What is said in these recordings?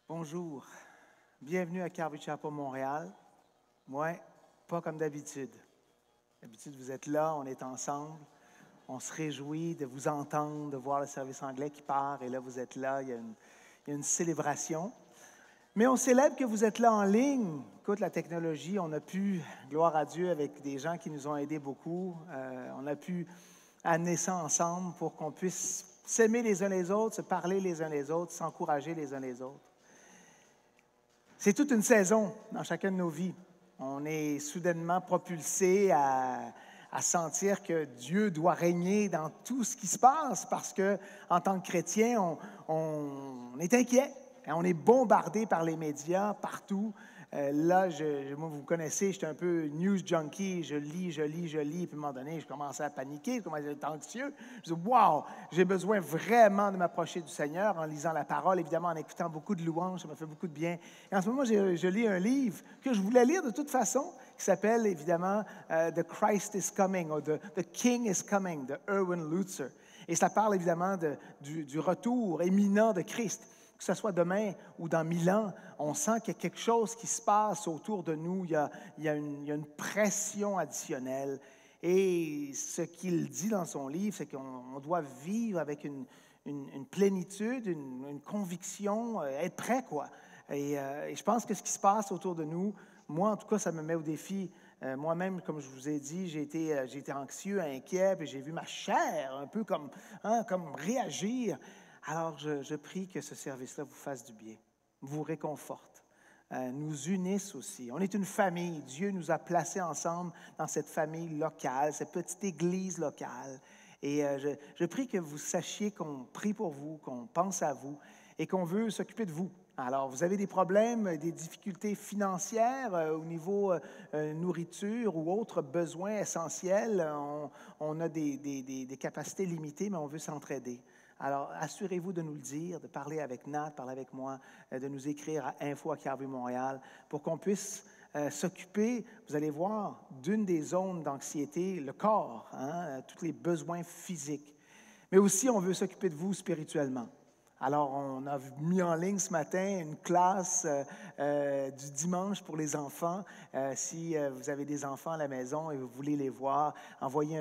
Bonjour, bienvenue à Calvary Chapel Montréal. Moi, pas comme d'habitude. D'habitude, vous êtes là, on est ensemble. On se réjouit de vous entendre, de voir le service anglais qui part. Et là, vous êtes là, il y a une célébration. Mais on célèbre que vous êtes là en ligne. Écoute, la technologie, on a pu, gloire à Dieu, avec des gens qui nous ont aidés beaucoup, on a pu amener ça ensemble pour qu'on puisse s'aimer les uns les autres, se parler les uns les autres, s'encourager les uns les autres. C'est toute une saison dans chacune de nos vies. On est soudainement propulsé à sentir que Dieu doit régner dans tout ce qui se passe parce qu'en tant que chrétien, on est inquiet. On est bombardé par les médias partout. Là, moi, vous me connaissez, j'étais un peu news junkie. Je lis. Puis à un moment donné, je commençais à paniquer, je commençais à être anxieux. Je dis, wow, j'ai besoin vraiment de m'approcher du Seigneur en lisant la parole, évidemment en écoutant beaucoup de louanges, ça m'a fait beaucoup de bien. Et en ce moment, je lis un livre que je voulais lire de toute façon, qui s'appelle évidemment The Christ is Coming, ou The King is Coming, de Erwin Lutzer. Et ça parle évidemment du retour imminent de Christ. Que ce soit demain ou dans 1000 ans, on sent qu'il y a quelque chose qui se passe autour de nous. Il y a une pression additionnelle. Et ce qu'il dit dans son livre, c'est qu'on doit vivre avec une plénitude, une conviction, être prêt, quoi. Et je pense que ce qui se passe autour de nous, moi, en tout cas, ça me met au défi. Moi-même, comme je vous ai dit, j'ai été anxieux, inquiet, puis j'ai vu ma chair un peu comme réagir. Alors, je prie que ce service-là vous fasse du bien, vous réconforte, nous unisse aussi. On est une famille. Dieu nous a placés ensemble dans cette famille locale, cette petite église locale. Et je prie que vous sachiez qu'on prie pour vous, qu'on pense à vous et qu'on veut s'occuper de vous. Alors, vous avez des problèmes, des difficultés financières au niveau nourriture ou autres besoins essentiels. On a des capacités limitées, mais on veut s'entraider. Alors, assurez-vous de nous le dire, de parler avec Nat, parler avec moi, de nous écrire à info@Calvary Montréal pour qu'on puisse s'occuper, vous allez voir, d'une des zones d'anxiété, le corps, tous les besoins physiques. Mais aussi, on veut s'occuper de vous spirituellement. Alors, on a mis en ligne ce matin une classe du dimanche pour les enfants. Si vous avez des enfants à la maison et vous voulez les voir, envoyez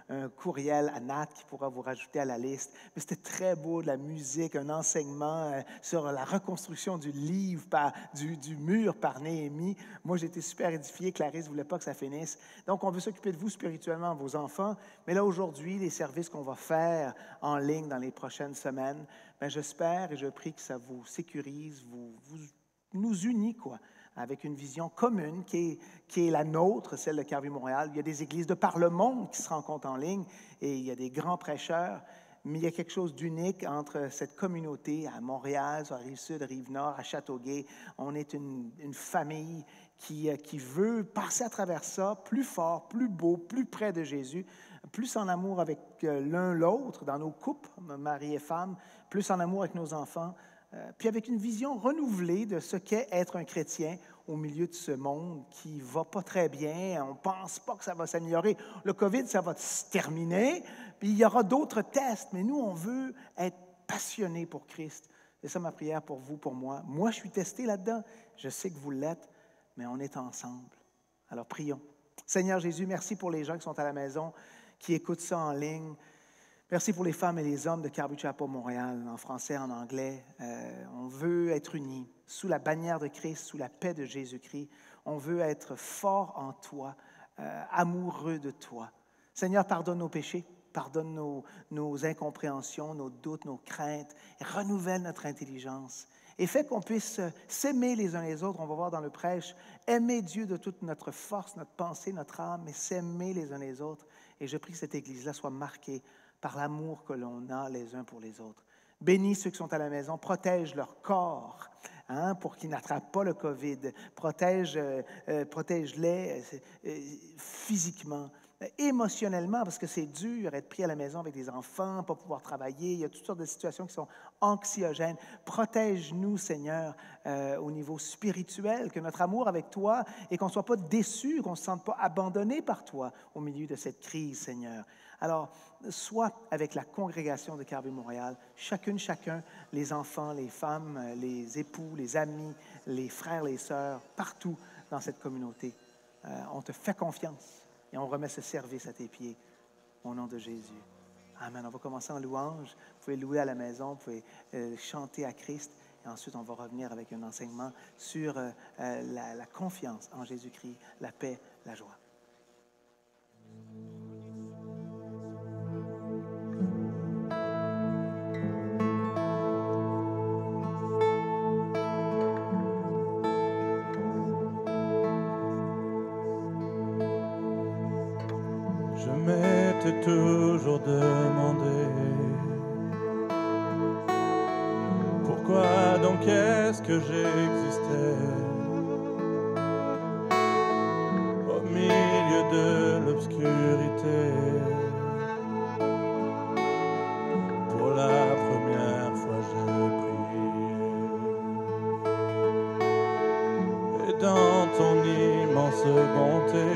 un courriel à Nat qui pourra vous rajouter à la liste. Mais c'était très beau, de la musique, un enseignement sur la reconstruction du livre, du mur par Néhémie. Moi, j'ai été super édifié. Clarisse ne voulait pas que ça finisse. Donc, on veut s'occuper de vous spirituellement, vos enfants. Mais là, aujourd'hui, les services qu'on va faire en ligne dans les prochaines semaines, bien, j'espère et je prie que ça vous sécurise, nous unit, quoi, avec une vision commune qui est la nôtre, celle de Calvary Montréal. Il y a des églises de par le monde qui se rencontrent en ligne et il y a des grands prêcheurs, mais il y a quelque chose d'unique entre cette communauté à Montréal, sur la Rive-Sud, Rive-Nord, à Châteauguay. On est une famille qui veut passer à travers ça plus fort, plus beau, plus près de Jésus, plus en amour avec l'un l'autre, dans nos couples, mari et femme, plus en amour avec nos enfants, puis avec une vision renouvelée de ce qu'est être un chrétien au milieu de ce monde qui ne va pas très bien. On ne pense pas que ça va s'améliorer. Le COVID, ça va se terminer, puis il y aura d'autres tests, mais nous, on veut être passionnés pour Christ. C'est ça ma prière pour vous, pour moi. Moi, je suis testé là-dedans. Je sais que vous l'êtes, mais on est ensemble. Alors, prions. Seigneur Jésus, merci pour les gens qui sont à la maison, qui écoutent ça en ligne. Merci pour les femmes et les hommes de Calvary Chapel Montréal, en français, en anglais. On veut être unis sous la bannière de Christ, sous la paix de Jésus-Christ. On veut être fort en toi, amoureux de toi. Seigneur, pardonne nos péchés, pardonne nos incompréhensions, nos doutes, nos craintes, et renouvelle notre intelligence. Et fait qu'on puisse s'aimer les uns les autres. On va voir dans le prêche, aimer Dieu de toute notre force, notre pensée, notre âme, mais s'aimer les uns les autres. Et je prie que cette Église-là soit marquée par l'amour que l'on a les uns pour les autres. Bénis ceux qui sont à la maison, protège leur corps pour qu'ils n'attrapent pas le COVID. Protège-les physiquement, émotionnellement, parce que c'est dur être pris à la maison avec des enfants, pas pouvoir travailler. Il y a toutes sortes de situations qui sont anxiogènes. Protège-nous, Seigneur, au niveau spirituel, que notre amour avec toi et qu'on ne soit pas déçus, qu'on ne se sente pas abandonné par toi au milieu de cette crise, Seigneur. Alors, soit avec la congrégation de Calvary Montréal, chacun, les enfants, les femmes, les époux, les amis, les frères, les sœurs, partout dans cette communauté, on te fait confiance et on remet ce service à tes pieds au nom de Jésus. Amen. On va commencer en louange. Vous pouvez louer à la maison, vous pouvez chanter à Christ. Et ensuite, on va revenir avec un enseignement sur la confiance en Jésus-Christ, la paix, la joie. Je m'étais toujours demandé pourquoi donc est-ce que j'existais au milieu de l'obscurité. Pour la première fois j'ai prié et dans ton immense bonté,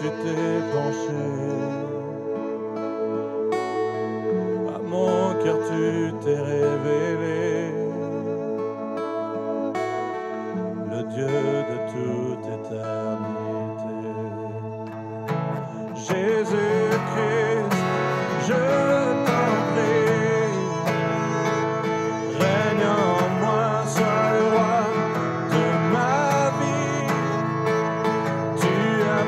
tu t'es penché, à mon cœur tu t'es révélé, le Dieu de toute éternité. Jésus-Christ, je t'en prie, règne en moi, sois le roi de ma vie. Tu as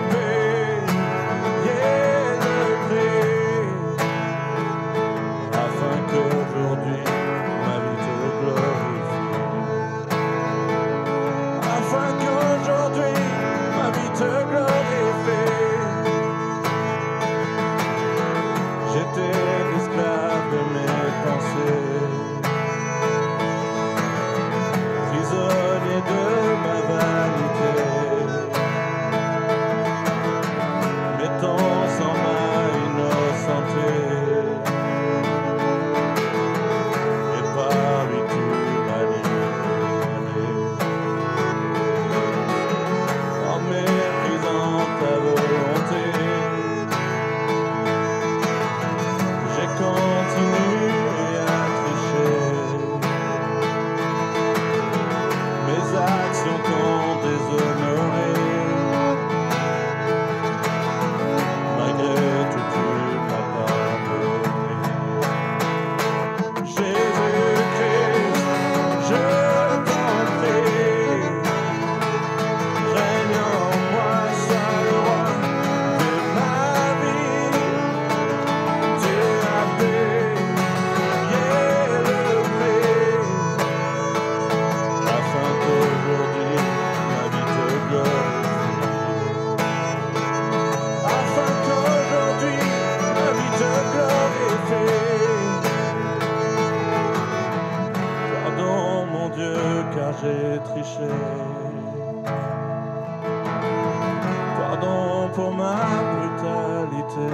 j'ai triché. Pardon pour ma brutalité.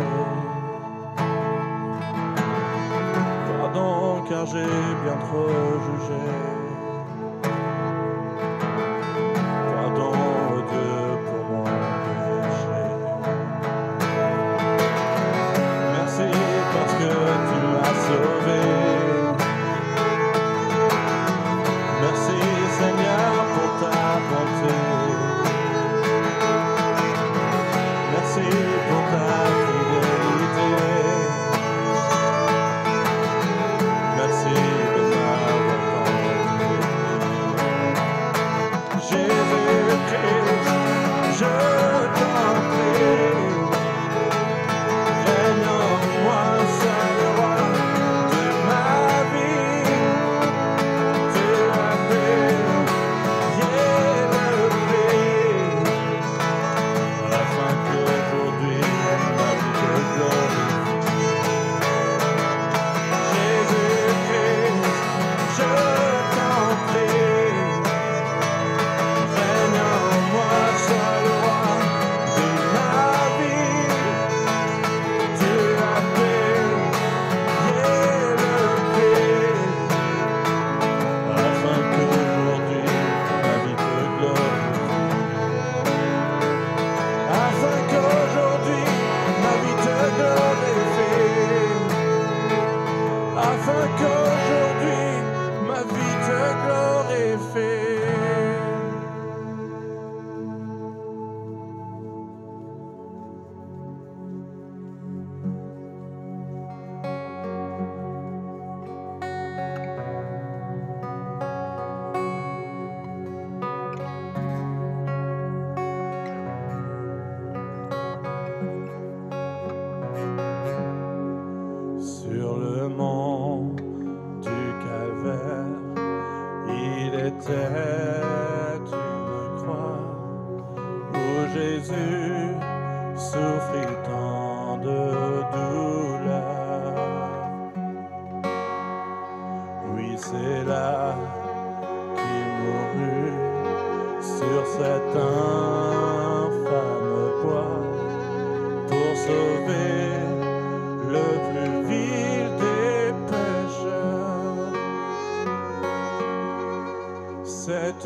Pardon car j'ai bien trop jugé. Pardon oh Dieu pour mon péché. Merci parce que tu m'as sauvé. Merci Seigneur pour ta bonté. Merci pour ta fidélité. Merci de m'avoir tant aimé.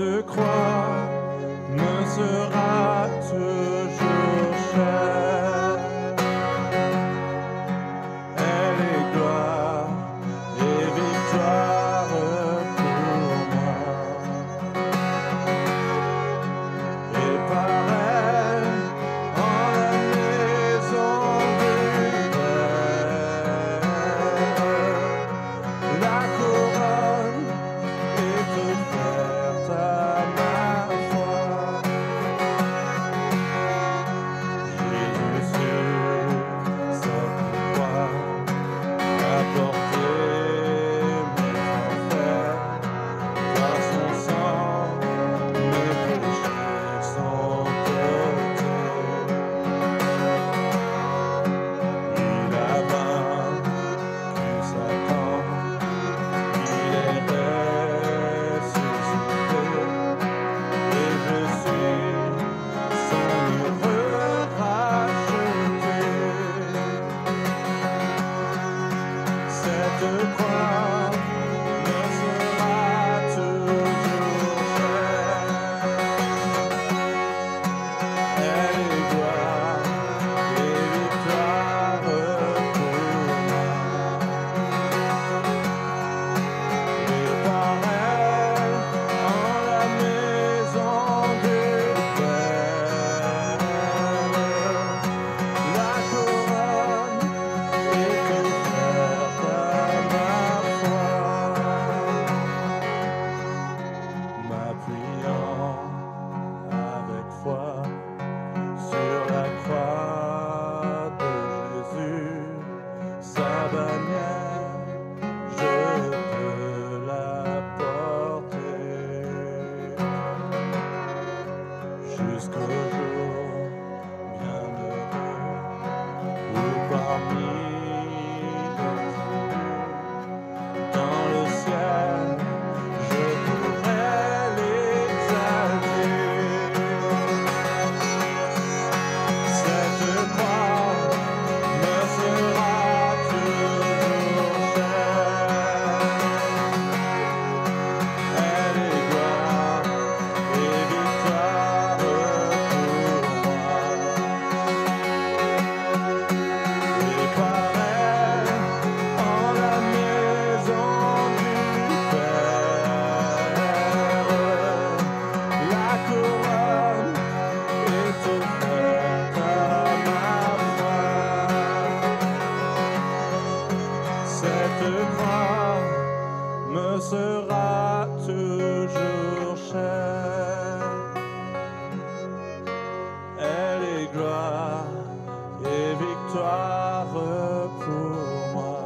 Cette croix me sera toujours chère. Elle est gloire et victoire pour moi. Et par elle, en la maison du Père, la couronne est offerte à ma foi. Jésus sur cette croix a porté mes enfers, par son sang mes péchés sont ôtés. Il a vaincu Satan, il est ressuscité, et je suis son heureux racheté. Cette croix me sera toujours chère. Elle est gloire et victoire pour moi. Et par elle, en la maison du Père, la couronne est offerte à ma foi. M'appuyant avec foi sur la croix de Jésus, sa bannière, je peux la porter jusqu'au jour bienheureux où parmi les tribus, dans le ciel, je pourrai l'exalter. Cette croix me sera toujours chère. Elle est gloire et victoire pour moi. Et par elle, en la maison du Père, la couronne est offerte à ma foi. Cette croix me sera toujours chère. Elle est gloire et victoire pour moi.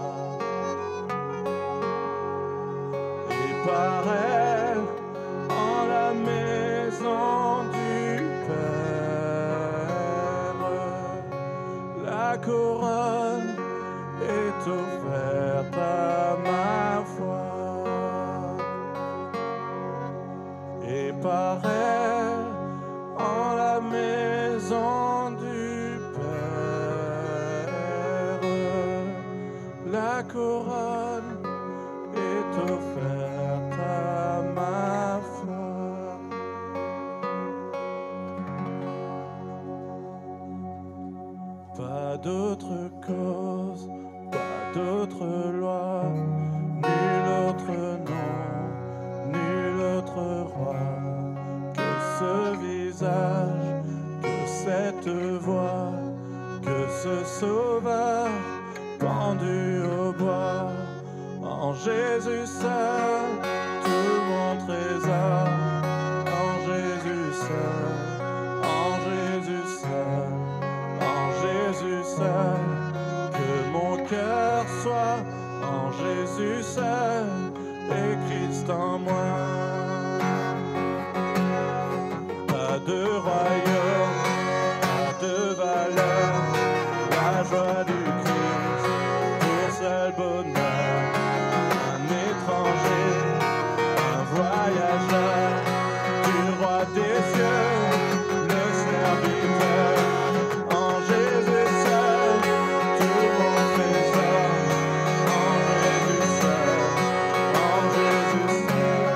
Et par elle, en la maison du Père, la couronne est offerte à ma foi. Et par elle, en la maison du Père, la couronne est offerte à ma foi. Pas d'autre cause, pas d'autre loi, nul autre nom, nul autre roi que ce visage, que cette voix, que ce sauveur pendu au bois. En Jésus seul, tout mon trésor. En Jésus seul, en Jésus seul, en Jésus seul, que mon cœur soit en Jésus seul et Christ en moi. Pas de royaume, pas de valeur, la joie du Christ pour seul bonheur. Un étranger, un voyageur, du roi des cieux, le serviteur. En Jésus seul, tout mon trésor. En Jésus seul, en Jésus seul,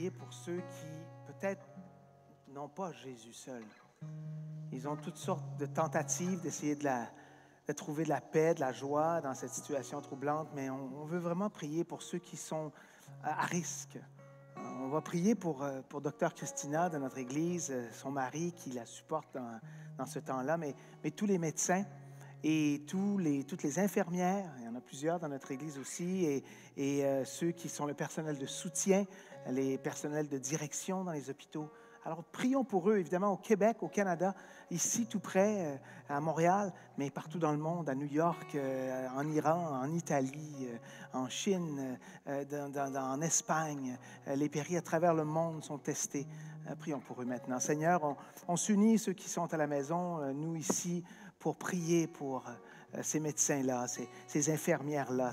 prier pour ceux qui, peut-être, n'ont pas Jésus seul. Ils ont toutes sortes de tentatives d'essayer de trouver de la paix, de la joie dans cette situation troublante, mais on veut vraiment prier pour ceux qui sont à risque. On va prier pour Dr Christina de notre Église, son mari qui la supporte dans ce temps-là, mais tous les médecins et toutes les infirmières, il y en a plusieurs dans notre Église aussi, et ceux qui sont le personnel de soutien, les personnels de direction dans les hôpitaux. Alors, prions pour eux, évidemment, au Québec, au Canada, ici, tout près, à Montréal, mais partout dans le monde, à New York, en Iran, en Italie, en Chine, en Espagne. Les pays à travers le monde sont testés. Prions pour eux maintenant. Seigneur, on s'unit, ceux qui sont à la maison, nous ici, pour prier pour ces médecins-là, ces infirmières-là,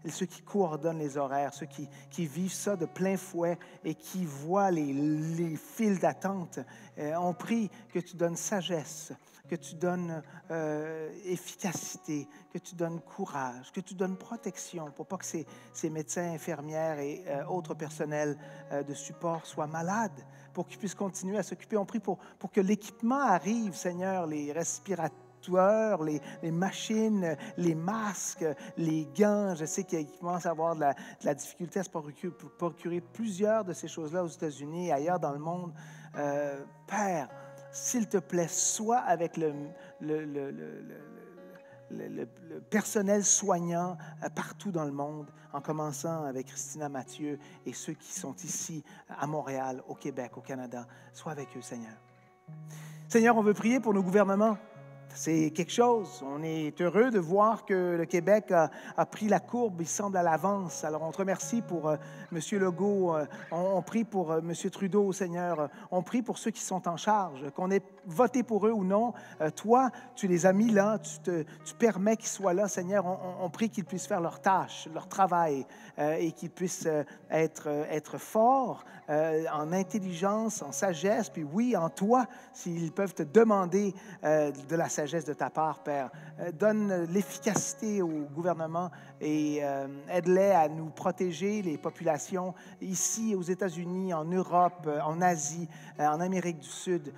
ceux qui coordonnent les horaires, ceux qui vivent ça de plein fouet et qui voient les files d'attente. On prie que tu donnes sagesse, que tu donnes efficacité, que tu donnes courage, que tu donnes protection pour pas que ces médecins, infirmières et autres personnels de support soient malades, pour qu'ils puissent continuer à s'occuper. On prie pour que l'équipement arrive, Seigneur, les respirateurs, les machines, les masques, les gants. Je sais qu'ils commencent à avoir de la difficulté à se procurer plusieurs de ces choses-là aux États-Unis et ailleurs dans le monde. Père, s'il te plaît, sois avec le personnel soignant partout dans le monde, en commençant avec Christina Mathieu et ceux qui sont ici à Montréal, au Québec, au Canada. Sois avec eux, Seigneur. Seigneur, on veut prier pour nos gouvernements. C'est quelque chose. On est heureux de voir que le Québec a pris la courbe, il semble à l'avance. Alors, on te remercie pour M. Legault. On prie pour M. Trudeau, Seigneur. On prie pour ceux qui sont en charge, qu'on ait voté pour eux ou non. Toi, tu les as mis là, tu permets qu'ils soient là, Seigneur. On prie qu'ils puissent faire leur tâche, leur travail, et qu'ils puissent être forts en intelligence, en sagesse, puis oui, en toi, s'ils peuvent te demander de la sagesse de ta part, Père. Donne l'efficacité au gouvernement et aide-les à nous protéger, les populations, ici aux États-Unis, en Europe, en Asie, en Amérique du Sud.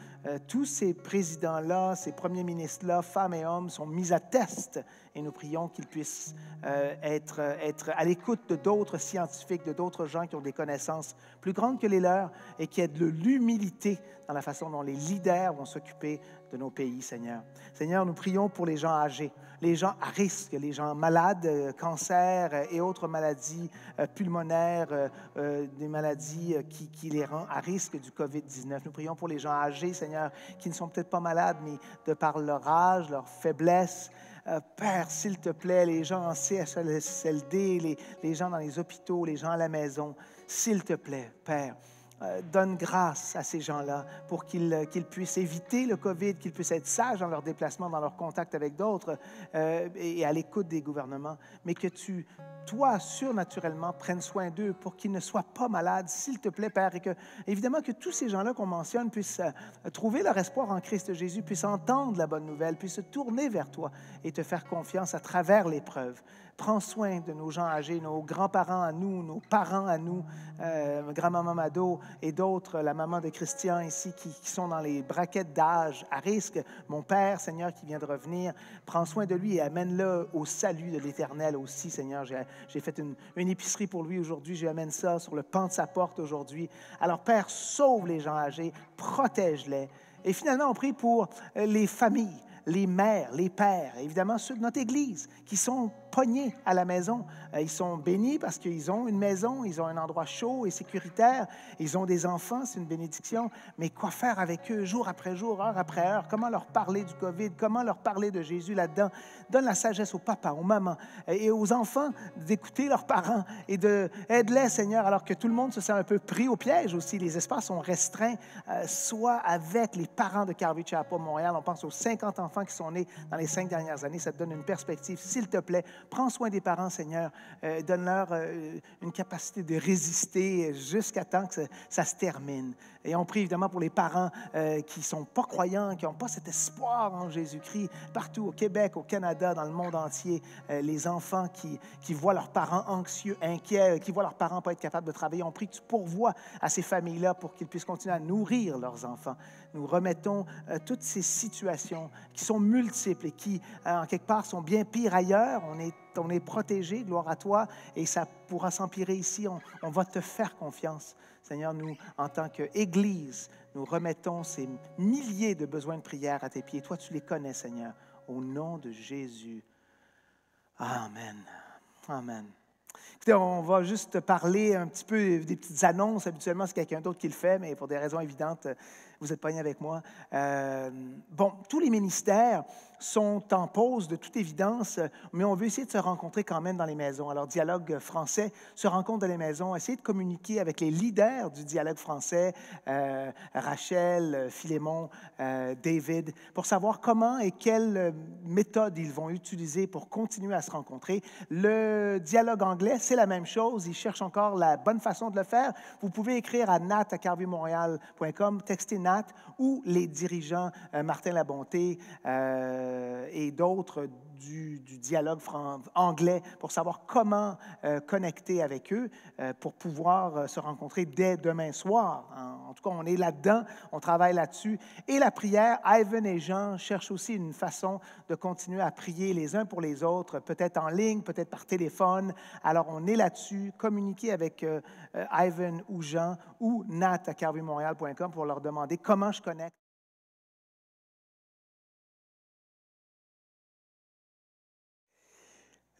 Tous ces présidents-là, ces premiers ministres-là, femmes et hommes, sont mis à test et nous prions qu'ils puissent être à l'écoute de d'autres scientifiques, de d'autres gens qui ont des connaissances plus grandes que les leurs et qui aient de l'humilité dans la façon dont les leaders vont s'occuper de nos pays, Seigneur. Seigneur, nous prions pour les gens âgés, les gens à risque, les gens malades, cancer et autres maladies pulmonaires, des maladies qui les rendent à risque du COVID-19. Nous prions pour les gens âgés, Seigneur, qui ne sont peut-être pas malades, mais de par leur âge, leur faiblesse. Père, s'il te plaît, les gens en CHSLD, les gens dans les hôpitaux, les gens à la maison, s'il te plaît, Père, donne grâce à ces gens-là pour qu'ils puissent éviter le COVID, qu'ils puissent être sages dans leurs déplacements, dans leur contact avec d'autres et à l'écoute des gouvernements, mais que toi, surnaturellement, prennes soin d'eux pour qu'ils ne soient pas malades, s'il te plaît, Père, et que, évidemment, que tous ces gens-là qu'on mentionne puissent trouver leur espoir en Christ Jésus, puissent entendre la bonne nouvelle, puissent se tourner vers toi et te faire confiance à travers l'épreuve. Prends soin de nos gens âgés, nos grands-parents à nous, nos parents à nous, grand-maman Mado et d'autres, la maman de Christian ici, qui sont dans les braquettes d'âge à risque. Mon Père, Seigneur, qui vient de revenir, prends soin de lui et amène-le au salut de l'Éternel aussi, Seigneur. J'ai fait une épicerie pour lui aujourd'hui, j'amène ça sur le pan de sa porte aujourd'hui. Alors, Père, sauve les gens âgés, protège-les. Et finalement, on prie pour les familles, les mères, les pères, évidemment ceux de notre Église qui sont pognés à la maison. Ils sont bénis parce qu'ils ont une maison, ils ont un endroit chaud et sécuritaire, ils ont des enfants, c'est une bénédiction, mais quoi faire avec eux jour après jour, heure après heure? Comment leur parler du COVID? Comment leur parler de Jésus là-dedans? Donne la sagesse aux papas, aux mamans et aux enfants d'écouter leurs parents et aide-les, Seigneur, alors que tout le monde se sent un peu pris au piège aussi. Les espaces sont restreints. Soit avec les parents de Calvary Chapel Montréal, on pense aux 50 enfants qui sont nés dans les 5 dernières années, ça te donne une perspective. S'il te plaît, prends soin des parents, Seigneur. Donne-leur une capacité de résister jusqu'à temps que ça se termine. Et on prie évidemment pour les parents qui ne sont pas croyants, qui n'ont pas cet espoir en Jésus-Christ, partout au Québec, au Canada, dans le monde entier. Les enfants qui voient leurs parents anxieux, inquiets, qui voient leurs parents pas être capables de travailler. On prie que tu pourvoies à ces familles-là pour qu'ils puissent continuer à nourrir leurs enfants. Nous remettons toutes ces situations qui sont multiples et qui, en quelque part, sont bien pires ailleurs. On est protégé, gloire à toi, et ça pourra s'empirer ici. On va te faire confiance. Seigneur, nous, en tant qu'Église, nous remettons ces milliers de besoins de prière à tes pieds. Toi, tu les connais, Seigneur. Au nom de Jésus. Amen. Amen. Écoutez, on va juste parler un petit peu des petites annonces. Habituellement, c'est quelqu'un d'autre qui le fait, mais pour des raisons évidentes, vous êtes pognés avec moi. Tous les ministères sont en pause, de toute évidence, mais on veut essayer de se rencontrer quand même dans les maisons. Alors, Dialogue français se rencontre dans les maisons, essayer de communiquer avec les leaders du Dialogue français, Rachel, Philémon, David, pour savoir comment et quelle méthode ils vont utiliser pour continuer à se rencontrer. Le Dialogue anglais, c'est la même chose. Ils cherchent encore la bonne façon de le faire. Vous pouvez écrire à nat@carvimontréal.com, texter Nat ou les dirigeants Martin Labonté et d'autres du dialogue anglais pour savoir comment connecter avec eux pour pouvoir se rencontrer dès demain soir. En tout cas, on est là-dedans, on travaille là-dessus. Et la prière, Ivan et Jean cherchent aussi une façon de continuer à prier les uns pour les autres, peut-être en ligne, peut-être par téléphone. Alors, on est là-dessus. Communiquez avec Ivan ou Jean ou nat@carvimontréal.com pour leur demander comment je connecte.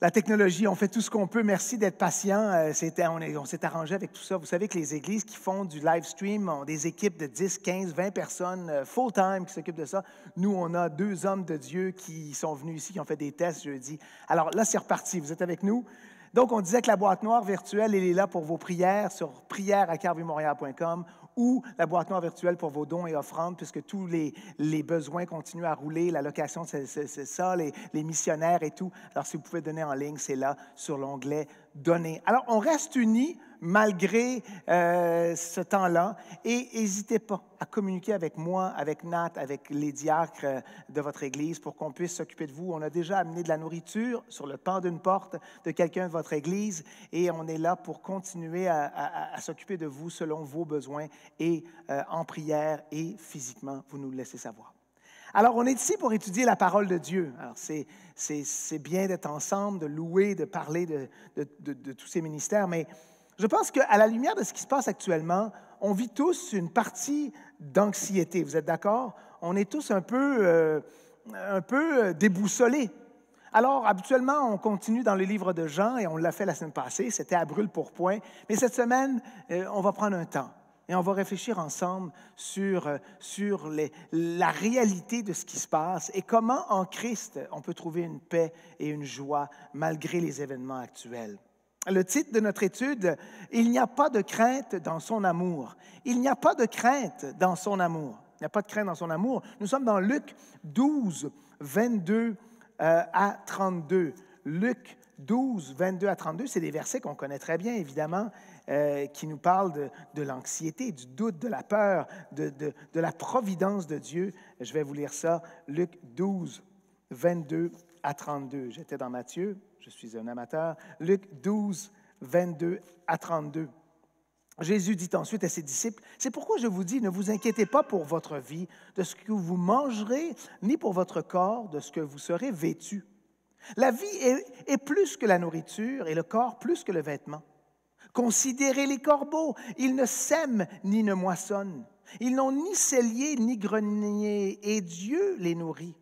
La technologie, on fait tout ce qu'on peut. Merci d'être patient. On s'est arrangé avec tout ça. Vous savez que les églises qui font du live stream ont des équipes de 10, 15, 20 personnes full-time qui s'occupent de ça. Nous, on a 2 hommes de Dieu qui sont venus ici, qui ont fait des tests jeudi. Alors là, c'est reparti. Vous êtes avec nous? Donc, on disait que la boîte noire virtuelle, elle est là pour vos prières sur prières@carvimontréal.com ou la boîte noire virtuelle pour vos dons et offrandes, puisque tous les besoins continuent à rouler. La location, c'est ça, les missionnaires et tout. Alors, si vous pouvez donner en ligne, c'est là, sur l'onglet « Donner ». Alors, on reste unis malgré ce temps-là et n'hésitez pas à communiquer avec moi, avec Nat, avec les diacres de votre Église pour qu'on puisse s'occuper de vous. On a déjà amené de la nourriture sur le pan d'une porte de quelqu'un de votre Église et on est là pour continuer à s'occuper de vous selon vos besoins et en prière et physiquement, vous nous le laissez savoir. Alors, on est ici pour étudier la parole de Dieu. Alors, c'est bien d'être ensemble, de louer, de parler de tous ces ministères, mais je pense qu'à la lumière de ce qui se passe actuellement, on vit tous une partie d'anxiété. Vous êtes d'accord? On est tous un peu déboussolés. Alors, habituellement, on continue dans le livre de Jean, et on l'a fait la semaine passée, c'était à brûle-pourpoint. Mais cette semaine, on va prendre un temps. Et on va réfléchir ensemble sur la réalité de ce qui se passe et comment en Christ on peut trouver une paix et une joie malgré les événements actuels. Le titre de notre étude, « Il n'y a pas de crainte dans son amour ». Il n'y a pas de crainte dans son amour. Il n'y a pas de crainte dans son amour. Nous sommes dans Luc 12, 22 à 32. Luc 12, 22 à 32, c'est des versets qu'on connaît très bien, évidemment, qui nous parlent de l'anxiété, du doute, de la peur, de la providence de Dieu. Je vais vous lire ça, Luc 12, 22 à 32. J'étais dans Matthieu, je suis un amateur. Luc 12, 22 à 32. Jésus dit ensuite à ses disciples, « C'est pourquoi je vous dis, ne vous inquiétez pas pour votre vie, de ce que vous mangerez, ni pour votre corps, de ce que vous serez vêtus. La vie est plus que la nourriture et le corps plus que le vêtement. Considérez les corbeaux, ils ne sèment ni ne moissonnent. Ils n'ont ni cellier ni grenier, et Dieu les nourrit.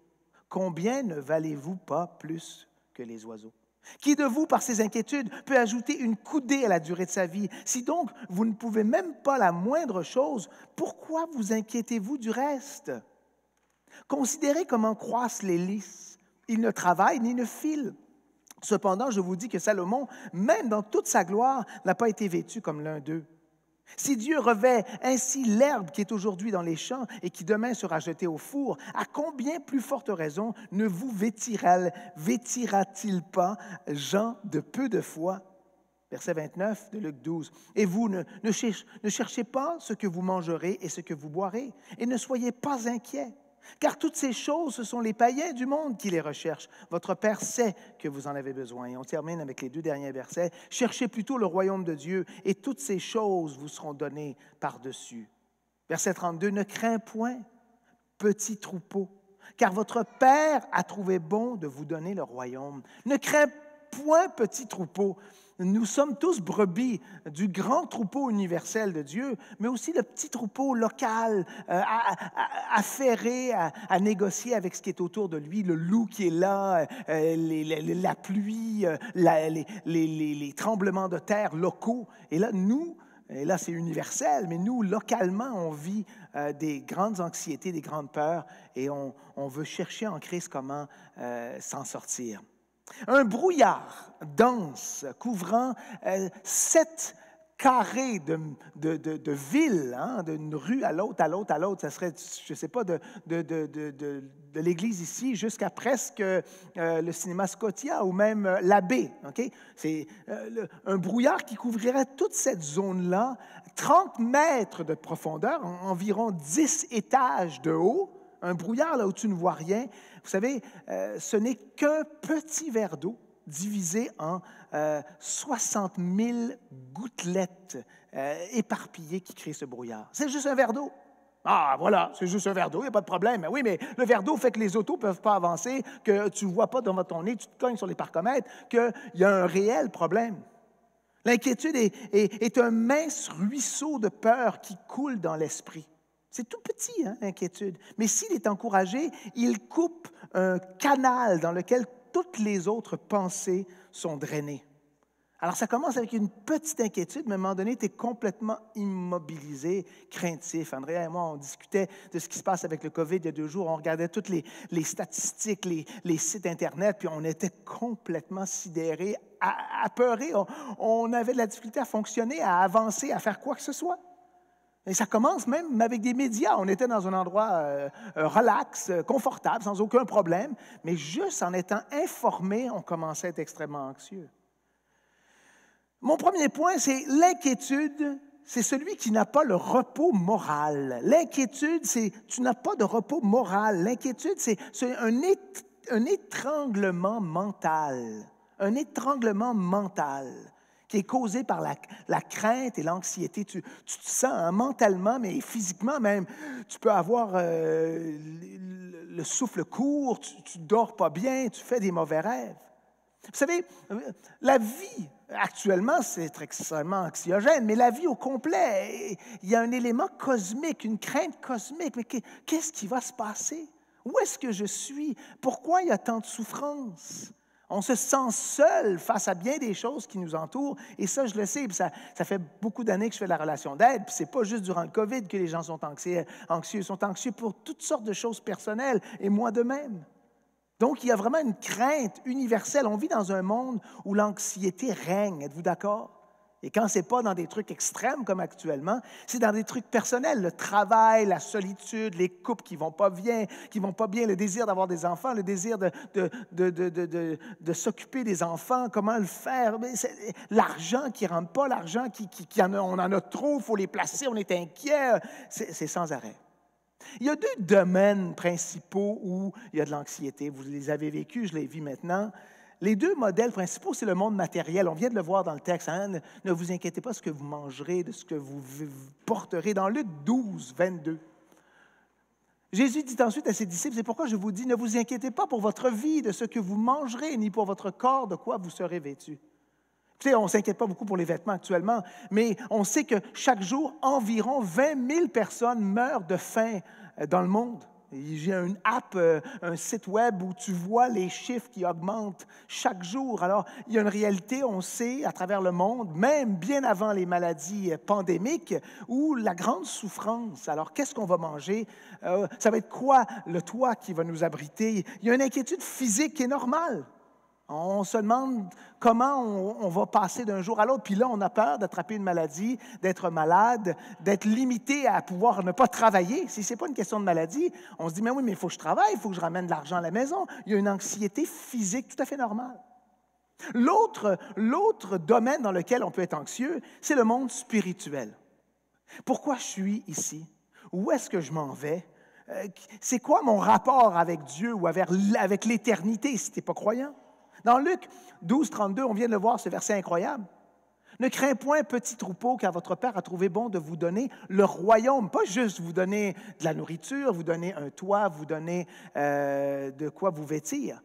Combien ne valez-vous pas plus que les oiseaux? Qui de vous, par ses inquiétudes, peut ajouter une coudée à la durée de sa vie? Si donc vous ne pouvez même pas la moindre chose, pourquoi vous inquiétez-vous du reste? Considérez comment croissent les lys. Ils ne travaillent ni ne filent. Cependant, je vous dis que Salomon, même dans toute sa gloire, n'a pas été vêtu comme l'un d'eux. Si Dieu revêt ainsi l'herbe qui est aujourd'hui dans les champs et qui demain sera jetée au four, à combien plus forte raison ne vous vêtira-t-il pas, gens de peu de foi? Verset 29 de Luc 12. « Et vous, ne cherchez pas ce que vous mangerez et ce que vous boirez, et ne soyez pas inquiets. Car toutes ces choses, ce sont les païens du monde qui les recherchent. Votre Père sait que vous en avez besoin. » Et on termine avec les 2 derniers versets. « Cherchez plutôt le royaume de Dieu, et toutes ces choses vous seront données par-dessus. » Verset 32. « Ne crains point, petit troupeau, car votre Père a trouvé bon de vous donner le royaume. » Ne crains point, petit troupeau. Nous sommes tous brebis du grand troupeau universel de Dieu, mais aussi le petit troupeau local, affairé à négocier avec ce qui est autour de lui, le loup qui est là, la pluie, les tremblements de terre locaux. Et là, c'est universel, mais nous, localement, on vit des grandes anxiétés, des grandes peurs, et on veut chercher en Christ comment s'en sortir. Un brouillard dense couvrant 7 carrés de ville, d'une rue à l'autre, ça serait, je ne sais pas, de l'église ici jusqu'à presque le cinéma Scotia ou même la baie. Okay? C'est un brouillard qui couvrirait toute cette zone-là, 30 mètres de profondeur, environ 10 étages de haut. Un brouillard là où tu ne vois rien. Vous savez, ce n'est qu'un petit verre d'eau divisé en 60 000 gouttelettes éparpillées qui créent ce brouillard. C'est juste un verre d'eau. Ah, voilà, c'est juste un verre d'eau, il n'y a pas de problème. Mais oui, mais le verre d'eau fait que les autos ne peuvent pas avancer, que tu ne vois pas devant ton nez, tu te cognes sur les parcomètres, qu'il y a un réel problème. L'inquiétude est un mince ruisseau de peur qui coule dans l'esprit. C'est tout petit, l'inquiétude. Mais s'il est encouragé, il coupe un canal dans lequel toutes les autres pensées sont drainées. Alors, ça commence avec une petite inquiétude, mais à un moment donné, tu es complètement immobilisé, craintif. Andrea et moi, on discutait de ce qui se passe avec le COVID il y a 2 jours. On regardait toutes les statistiques, les sites Internet, puis on était complètement sidérés, apeurés. On avait de la difficulté à fonctionner, à avancer, à faire quoi que ce soit. Et ça commence même avec des médias. On était dans un endroit relax, confortable, sans aucun problème, mais juste en étant informé, on commençait à être extrêmement anxieux. Mon premier point, c'est l'inquiétude, c'est celui qui n'a pas le repos moral. L'inquiétude, c'est tu n'as pas de repos moral. L'inquiétude, c'est un étranglement mental. Un étranglement mental qui est causé par la crainte et l'anxiété. Tu te sens mentalement, mais physiquement même. Tu peux avoir le souffle court, tu ne dors pas bien, tu fais des mauvais rêves. Vous savez, la vie, actuellement, c'est extrêmement anxiogène, mais la vie au complet, il y a un élément cosmique, une crainte cosmique. Mais qu'est-ce qui va se passer? Où est-ce que je suis? Pourquoi il y a tant de souffrance? On se sent seul face à bien des choses qui nous entourent, et ça, je le sais, puis ça fait beaucoup d'années que je fais de la relation d'aide, puis c'est pas juste durant le COVID que les gens sont anxieux, ils sont anxieux pour toutes sortes de choses personnelles, et moi de même. Donc, il y a vraiment une crainte universelle. On vit dans un monde où l'anxiété règne, êtes-vous d'accord? Et quand ce n'est pas dans des trucs extrêmes comme actuellement, c'est dans des trucs personnels, le travail, la solitude, les couples qui ne vont pas bien, le désir d'avoir des enfants, le désir de s'occuper des enfants, comment le faire, l'argent qui ne rentre pas, l'argent on en a trop, il faut les placer, on est inquiet, c'est sans arrêt. Il y a 2 domaines principaux où il y a de l'anxiété. Vous les avez vécus, je les vis maintenant. Les 2 modèles principaux, c'est le monde matériel. On vient de le voir dans le texte. Ne vous inquiétez pas de ce que vous mangerez, de ce que vous porterez. Dans Luc 12, 22. Jésus dit ensuite à ses disciples, c'est pourquoi je vous dis, ne vous inquiétez pas pour votre vie, de ce que vous mangerez, ni pour votre corps, de quoi vous serez vêtus. Tu sais, on ne s'inquiète pas beaucoup pour les vêtements actuellement, mais on sait que chaque jour, environ 20 000 personnes meurent de faim dans le monde. Il y a une app, un site web où tu vois les chiffres qui augmentent chaque jour. Alors, il y a une réalité, on sait, à travers le monde, même bien avant les maladies pandémiques, où la grande souffrance. Alors, qu'est-ce qu'on va manger? Ça va être quoi le toit qui va nous abriter? Il y a une inquiétude physique qui est normale. On se demande comment on va passer d'un jour à l'autre. Puis là, on a peur d'attraper une maladie, d'être malade, d'être limité à pouvoir ne pas travailler. Si ce n'est pas une question de maladie, on se dit, mais oui, mais il faut que je travaille, il faut que je ramène de l'argent à la maison. Il y a une anxiété physique tout à fait normale. L'autre domaine dans lequel on peut être anxieux, c'est le monde spirituel. Pourquoi je suis ici? Où est-ce que je m'en vais? C'est quoi mon rapport avec Dieu ou avec l'éternité si tu n'es pas croyant? Dans Luc 12, 32, on vient de le voir, ce verset incroyable. Ne crains point, petit troupeau, car votre Père a trouvé bon de vous donner le royaume. Pas juste vous donner de la nourriture, vous donner un toit, vous donner de quoi vous vêtir,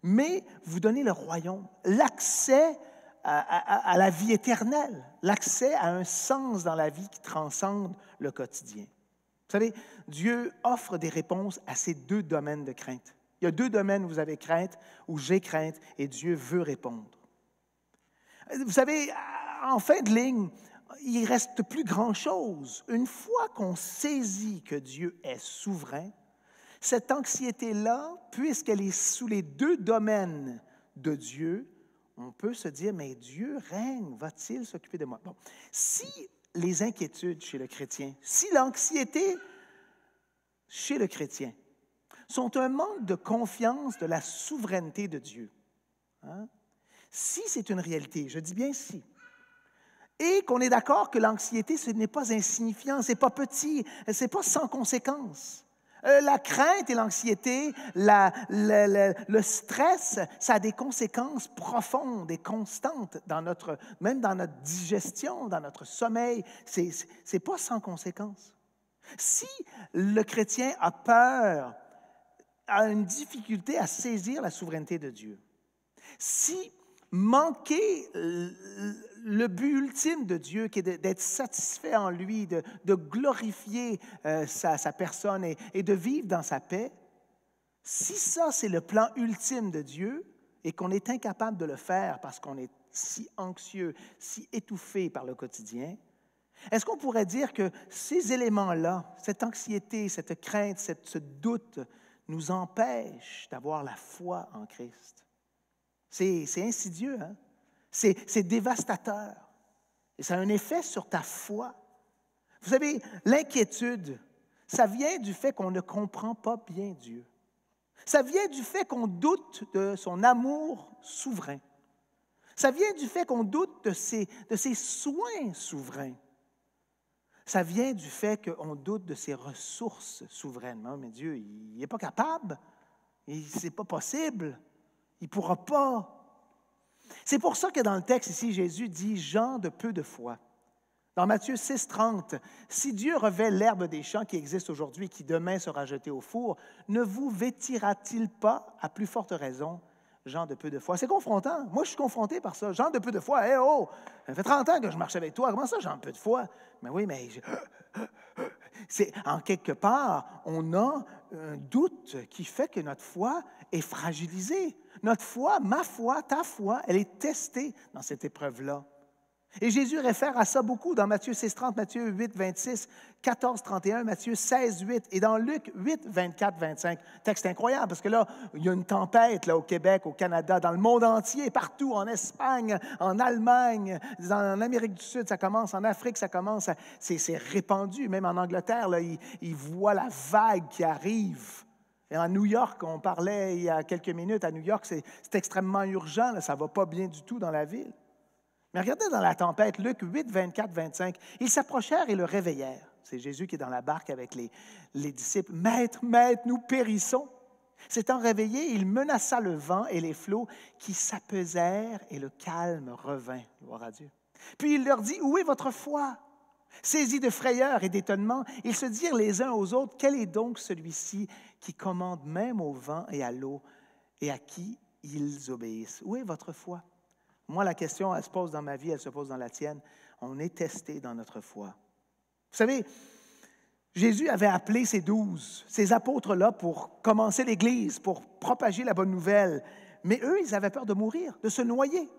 mais vous donner le royaume, l'accès à la vie éternelle, l'accès à un sens dans la vie qui transcende le quotidien. Vous savez, Dieu offre des réponses à ces deux domaines de crainte. Il y a deux domaines où vous avez crainte, où j'ai crainte, et Dieu veut répondre. Vous savez, en fin de ligne, il ne reste plus grand-chose. Une fois qu'on saisit que Dieu est souverain, cette anxiété-là, puisqu'elle est sous les deux domaines de Dieu, on peut se dire, mais Dieu règne, va-t-il s'occuper de moi? Bon, si les inquiétudes chez le chrétien, si l'anxiété chez le chrétien sont un manque de confiance de la souveraineté de Dieu, si c'est une réalité, je dis bien si, et qu'on est d'accord que l'anxiété, ce n'est pas insignifiant, ce n'est pas petit, ce n'est pas sans conséquence. La crainte et l'anxiété, le stress, ça a des conséquences profondes et constantes même dans notre digestion, dans notre sommeil. Ce n'est pas sans conséquence. Si le chrétien a peur, a une difficulté à saisir la souveraineté de Dieu, si manquer le but ultime de Dieu, qui est d'être satisfait en lui, de glorifier sa personne et de vivre dans sa paix, si ça, c'est le plan ultime de Dieu et qu'on est incapable de le faire parce qu'on est si anxieux, si étouffé par le quotidien, est-ce qu'on pourrait dire que ces éléments-là, cette anxiété, cette crainte, ce doute, nous empêchent d'avoir la foi en Christ? C'est insidieux, hein? C'est dévastateur. Et ça a un effet sur ta foi. Vous savez, l'inquiétude, ça vient du fait qu'on ne comprend pas bien Dieu. Ça vient du fait qu'on doute de son amour souverain. Ça vient du fait qu'on doute de ses soins souverains. Ça vient du fait qu'on doute de ses ressources souverainement. Mais Dieu, il n'est pas capable. Ce n'est pas possible. Il ne pourra pas. C'est pour ça que dans le texte ici, Jésus dit « gens de peu de foi ». Dans Matthieu 6, 30, « Si Dieu revêt l'herbe des champs qui existe aujourd'hui et qui demain sera jetée au four, ne vous vêtira-t-il pas à plus forte raison, gens de peu de foi? » C'est confrontant. Moi, je suis confronté par ça. « Gens de peu de foi, ça fait 30 ans que je marche avec toi. Comment ça, gens de peu de foi? » Mais oui, mais... C'est, en quelque part, on a un doute qui fait que notre foi est fragilisée. Notre foi, ma foi, ta foi, elle est testée dans cette épreuve-là. Et Jésus réfère à ça beaucoup dans Matthieu 6, 30, Matthieu 8, 26, 14, 31, Matthieu 16, 8 et dans Luc 8, 24, 25. Texte incroyable parce que là, il y a une tempête là, au Québec, au Canada, dans le monde entier, partout, en Espagne, en Allemagne, en Amérique du Sud, ça commence, en Afrique, ça commence, c'est répandu. Même en Angleterre, là, ils voient la vague qui arrive. Et en New York, on parlait il y a quelques minutes, à New York, c'est extrêmement urgent, là, ça ne va pas bien du tout dans la ville. Mais regardez dans la tempête, Luc 8, 24, 25, ils s'approchèrent et le réveillèrent. C'est Jésus qui est dans la barque avec les disciples. « Maître, Maître, nous périssons. » S'étant réveillé, il menaça le vent et les flots qui s'apaisèrent et le calme revint. Gloire à Dieu. Puis il leur dit, « Où est votre foi? » Saisis de frayeur et d'étonnement, ils se dirent les uns aux autres, « Quel est donc celui-ci qui commande même au vent et à l'eau et à qui ils obéissent? Où est votre foi? » Moi, la question, elle se pose dans ma vie, elle se pose dans la tienne. On est testé dans notre foi. Vous savez, Jésus avait appelé ses 12, ces apôtres-là, pour commencer l'Église, pour propager la bonne nouvelle. Mais eux, ils avaient peur de mourir, de se noyer.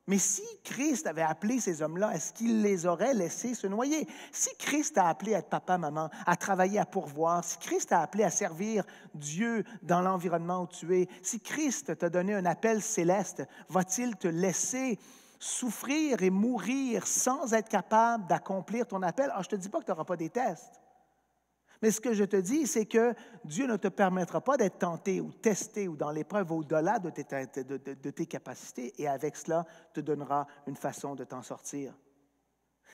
Mais si Christ avait appelé ces hommes-là, est-ce qu'il les aurait laissés se noyer? Si Christ a appelé à être papa, maman, à travailler, à pourvoir, si Christ a appelé à servir Dieu dans l'environnement où tu es, si Christ t'a donné un appel céleste, va-t-il te laisser souffrir et mourir sans être capable d'accomplir ton appel? Alors, je ne te dis pas que tu n'auras pas des tests. Mais ce que je te dis, c'est que Dieu ne te permettra pas d'être tenté ou testé ou dans l'épreuve au-delà de tes capacités et avec cela te donnera une façon de t'en sortir.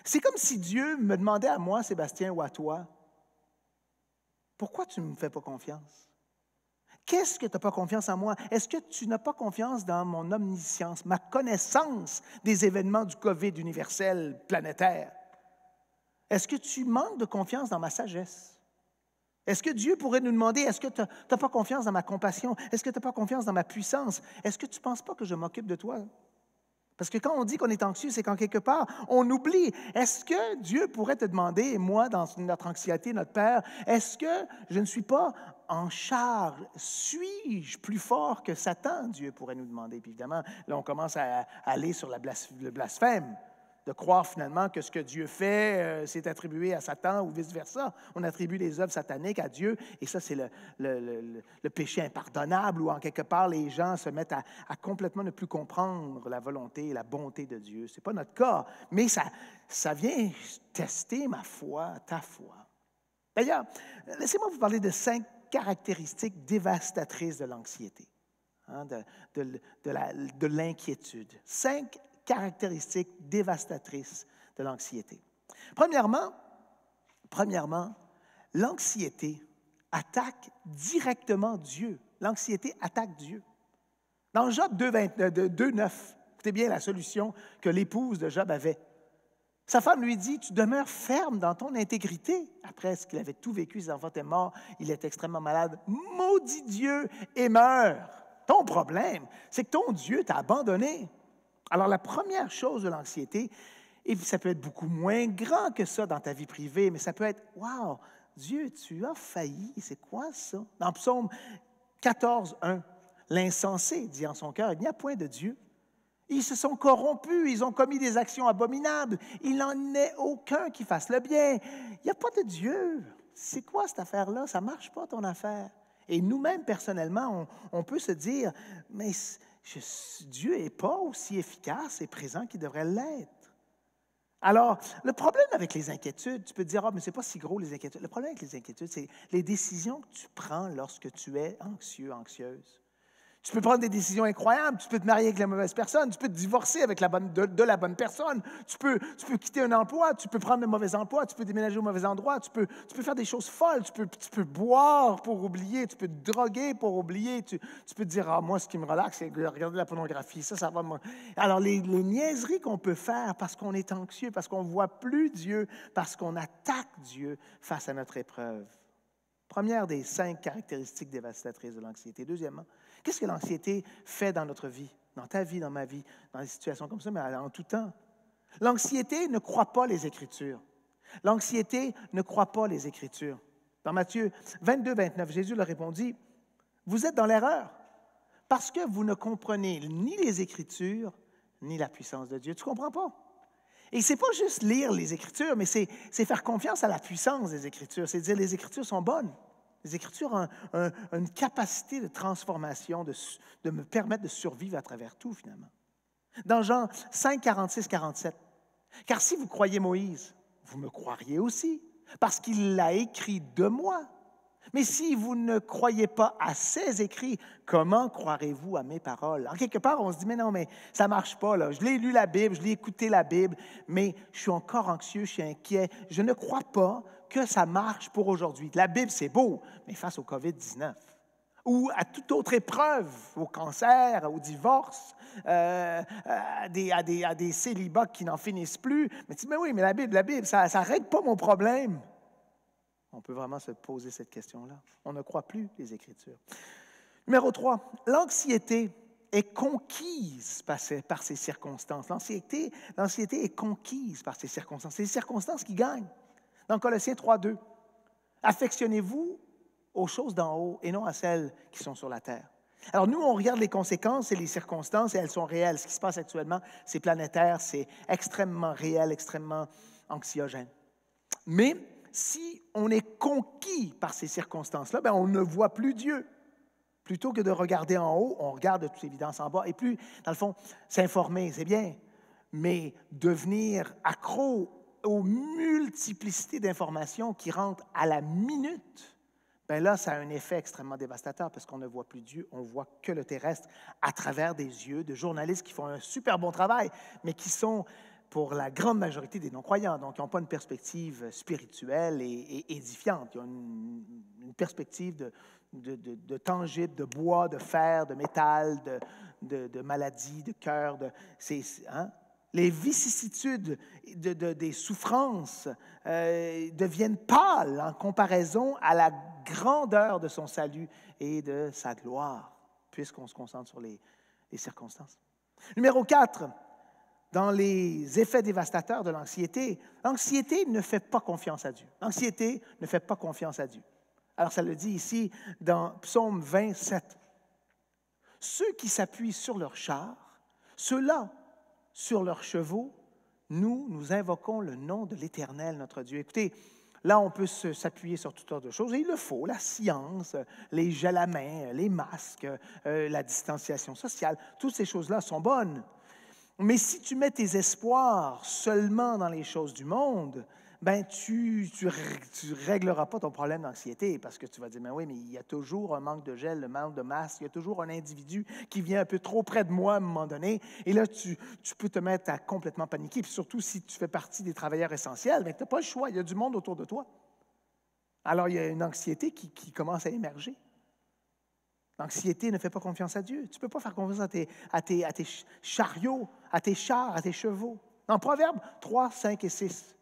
C'est comme si Dieu me demandait à moi, Sébastien, ou à toi, pourquoi tu ne me fais pas confiance? Qu'est-ce que tu n'as pas confiance en moi? Est-ce que tu n'as pas confiance dans mon omniscience, ma connaissance des événements du COVID universel planétaire? Est-ce que tu manques de confiance dans ma sagesse? Est-ce que Dieu pourrait nous demander, est-ce que tu n'as pas confiance dans ma compassion? Est-ce que tu n'as pas confiance dans ma puissance? Est-ce que tu ne penses pas que je m'occupe de toi? Parce que quand on dit qu'on est anxieux, c'est qu'en quelque part, on oublie. Est-ce que Dieu pourrait te demander, et moi, dans notre anxiété, notre Père, est-ce que je ne suis pas en charge? Suis-je plus fort que Satan? Dieu pourrait nous demander. Puis évidemment, là, on commence à aller sur le blasphème, de croire finalement que ce que Dieu fait, c'est attribué à Satan ou vice-versa. On attribue les œuvres sataniques à Dieu, et ça, c'est le péché impardonnable, où en quelque part, les gens se mettent à complètement ne plus comprendre la volonté et la bonté de Dieu. Ce n'est pas notre cas, mais ça vient tester ma foi, ta foi. D'ailleurs, laissez-moi vous parler de 5 caractéristiques dévastatrices de l'anxiété, de l'inquiétude. 5 caractéristiques dévastatrices de l'anxiété. Premièrement, l'anxiété attaque directement Dieu. L'anxiété attaque Dieu. Dans Job 2,9, écoutez bien la solution que l'épouse de Job avait. Sa femme lui dit, « Tu demeures ferme dans ton intégrité. » Après ce qu'il avait tout vécu, ses enfants étaient morts, il est extrêmement malade. « Maudit Dieu et meurs. » Ton problème, c'est que ton Dieu t'a abandonné. Alors, la première chose de l'anxiété, et ça peut être beaucoup moins grand que ça dans ta vie privée, mais ça peut être, « Wow, Dieu, tu as failli. C'est quoi ça? » Dans Psaume 14, 1, « L'insensé dit en son cœur, il n'y a point de Dieu. Ils se sont corrompus, ils ont commis des actions abominables. Il n'en est aucun qui fasse le bien. Il n'y a pas de Dieu. C'est quoi cette affaire-là? Ça ne marche pas, ton affaire. » Et nous-mêmes, personnellement, on peut se dire, « Mais Dieu n'est pas aussi efficace et présent qu'il devrait l'être. » Alors, le problème avec les inquiétudes, tu peux te dire, « Ah, mais ce n'est pas si gros les inquiétudes. » Le problème avec les inquiétudes, c'est les décisions que tu prends lorsque tu es anxieux, anxieuse. Tu peux prendre des décisions incroyables, tu peux te marier avec la mauvaise personne, tu peux te divorcer avec de la bonne personne, tu peux quitter un emploi, tu peux prendre le mauvais emploi, tu peux déménager au mauvais endroit, tu peux faire des choses folles, tu peux boire pour oublier, tu peux te droguer pour oublier, tu peux te dire, « Ah, moi, ce qui me relaxe, c'est de regarder la pornographie, ça va. » Alors, les niaiseries qu'on peut faire parce qu'on est anxieux, parce qu'on ne voit plus Dieu, parce qu'on attaque Dieu face à notre épreuve. Première des 5 caractéristiques dévastatrices de l'anxiété. Deuxièmement, qu'est-ce que l'anxiété fait dans notre vie, dans ta vie, dans ma vie, dans des situations comme ça, mais en tout temps? L'anxiété ne croit pas les Écritures. L'anxiété ne croit pas les Écritures. Dans Matthieu 22, 29, Jésus leur répondit, « Vous êtes dans l'erreur, parce que vous ne comprenez ni les Écritures, ni la puissance de Dieu. » Tu ne comprends pas? Et ce n'est pas juste lire les Écritures, mais c'est faire confiance à la puissance des Écritures. C'est dire les Écritures sont bonnes. Les Écritures ont une capacité de transformation, de me permettre de survivre à travers tout, finalement. Dans Jean 5, 46, 47, « Car si vous croyez Moïse, vous me croiriez aussi, parce qu'il l'a écrit de moi. Mais si vous ne croyez pas à ses écrits, comment croirez-vous à mes paroles? » En quelque part, on se dit, mais non, mais ça ne marche pas, là. Je l'ai lu la Bible, je l'ai écouté la Bible, mais je suis encore anxieux, je suis inquiet. Je ne crois pas que ça marche pour aujourd'hui. La Bible, c'est beau, mais face au COVID-19 ou à toute autre épreuve, au cancer, au divorce, à des célibats qui n'en finissent plus. Mais tu dis, mais oui, mais la Bible, ça ne règle pas mon problème. On peut vraiment se poser cette question-là. On ne croit plus les Écritures. Numéro 3, l'anxiété est conquise par ces circonstances. L'anxiété est conquise par ces circonstances. C'est les circonstances qui gagnent. Dans Colossiens 3, 2, « Affectionnez-vous aux choses d'en haut et non à celles qui sont sur la terre. » Alors nous, on regarde les conséquences et les circonstances et elles sont réelles. Ce qui se passe actuellement, c'est planétaire, c'est extrêmement réel, extrêmement anxiogène. Mais si on est conquis par ces circonstances-là, bien, on ne voit plus Dieu. Plutôt que de regarder en haut, on regarde de toute évidence en bas. Et puis, dans le fond, s'informer, c'est bien, mais devenir accro aux multiplicités d'informations qui rentrent à la minute, bien là, ça a un effet extrêmement dévastateur parce qu'on ne voit plus Dieu, on voit que le terrestre à travers des yeux de journalistes qui font un super bon travail, mais qui sont, pour la grande majorité des non-croyants, donc ils n'ont pas une perspective spirituelle et édifiante. Ils ont une perspective de tangible, de bois, de fer, de métal, de maladie, de cœur. Les vicissitudes des souffrances deviennent pâles en comparaison à la grandeur de son salut et de sa gloire, puisqu'on se concentre sur les circonstances. Numéro 4, dans les effets dévastateurs de l'anxiété, l'anxiété ne fait pas confiance à Dieu. L'anxiété ne fait pas confiance à Dieu. Alors, ça le dit ici dans Psaume 27. Ceux qui s'appuient sur leurs chars, ceux-là, sur leurs chevaux, nous invoquons le nom de l'Éternel, notre Dieu. Écoutez, là, on peut s'appuyer sur toutes sortes de choses, et il le faut, la science, les gels à main, les masques, la distanciation sociale, toutes ces choses-là sont bonnes. Mais si tu mets tes espoirs seulement dans les choses du monde, ben tu régleras pas ton problème d'anxiété parce que tu vas dire, mais oui, mais il y a toujours un manque de gel, un manque de masque, il y a toujours un individu qui vient un peu trop près de moi à un moment donné, et là, tu peux te mettre à complètement paniquer, puis surtout si tu fais partie des travailleurs essentiels, ben tu n'as pas le choix, il y a du monde autour de toi. Alors, il y a une anxiété qui commence à émerger. L'anxiété ne fait pas confiance à Dieu. Tu ne peux pas faire confiance à tes chariots, à tes chars, à tes chevaux. Dans Proverbes 3, 5 et 6,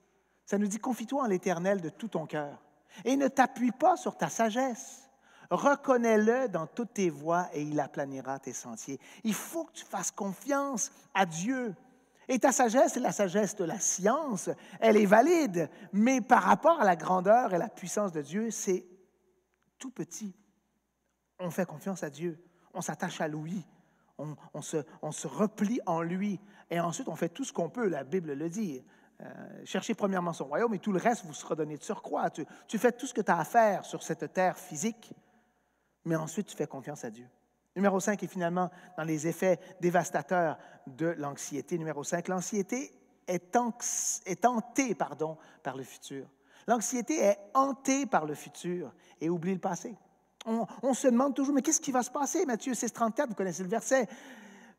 ça nous dit « Confie-toi en l'Éternel de tout ton cœur et ne t'appuie pas sur ta sagesse. Reconnais-le dans toutes tes voies et il aplanira tes sentiers. » Il faut que tu fasses confiance à Dieu. Et ta sagesse, c'est la sagesse de la science, elle est valide, mais par rapport à la grandeur et la puissance de Dieu, c'est tout petit. On fait confiance à Dieu, on s'attache à lui, on se replie en lui, et ensuite on fait tout ce qu'on peut, la Bible le dit. Cherchez premièrement son royaume et tout le reste vous sera donné de surcroît. Tu fais tout ce que tu as à faire sur cette terre physique, mais ensuite tu fais confiance à Dieu. Numéro 5, et finalement, dans les effets dévastateurs de l'anxiété. Numéro 5, l'anxiété est hantée par le futur. L'anxiété est hantée par le futur et oublie le passé. On se demande toujours, mais qu'est-ce qui va se passer? Matthieu 6, 34, vous connaissez le verset.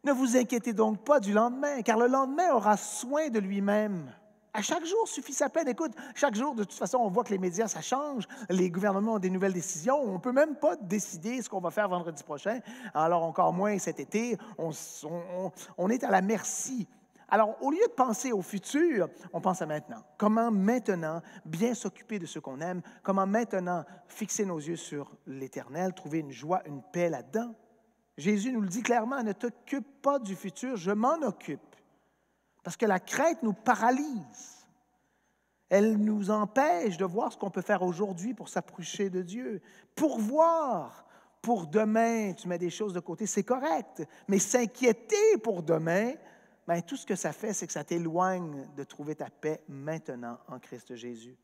Ne vous inquiétez donc pas du lendemain, car le lendemain aura soin de lui-même. À chaque jour suffit sa peine. Écoute, chaque jour, de toute façon, on voit que les médias, ça change. Les gouvernements ont des nouvelles décisions. On ne peut même pas décider ce qu'on va faire vendredi prochain. Alors, encore moins cet été. On est à la merci. Alors, au lieu de penser au futur, on pense à maintenant. Comment maintenant bien s'occuper de ce qu'on aime? Comment maintenant fixer nos yeux sur l'Éternel, trouver une joie, une paix là-dedans? Jésus nous le dit clairement, ne t'occupe pas du futur, je m'en occupe. Parce que la crainte nous paralyse. Elle nous empêche de voir ce qu'on peut faire aujourd'hui pour s'approcher de Dieu. Pourvoir pour demain, tu mets des choses de côté, c'est correct. Mais s'inquiéter pour demain, bien, tout ce que ça fait, c'est que ça t'éloigne de trouver ta paix maintenant en Christ Jésus.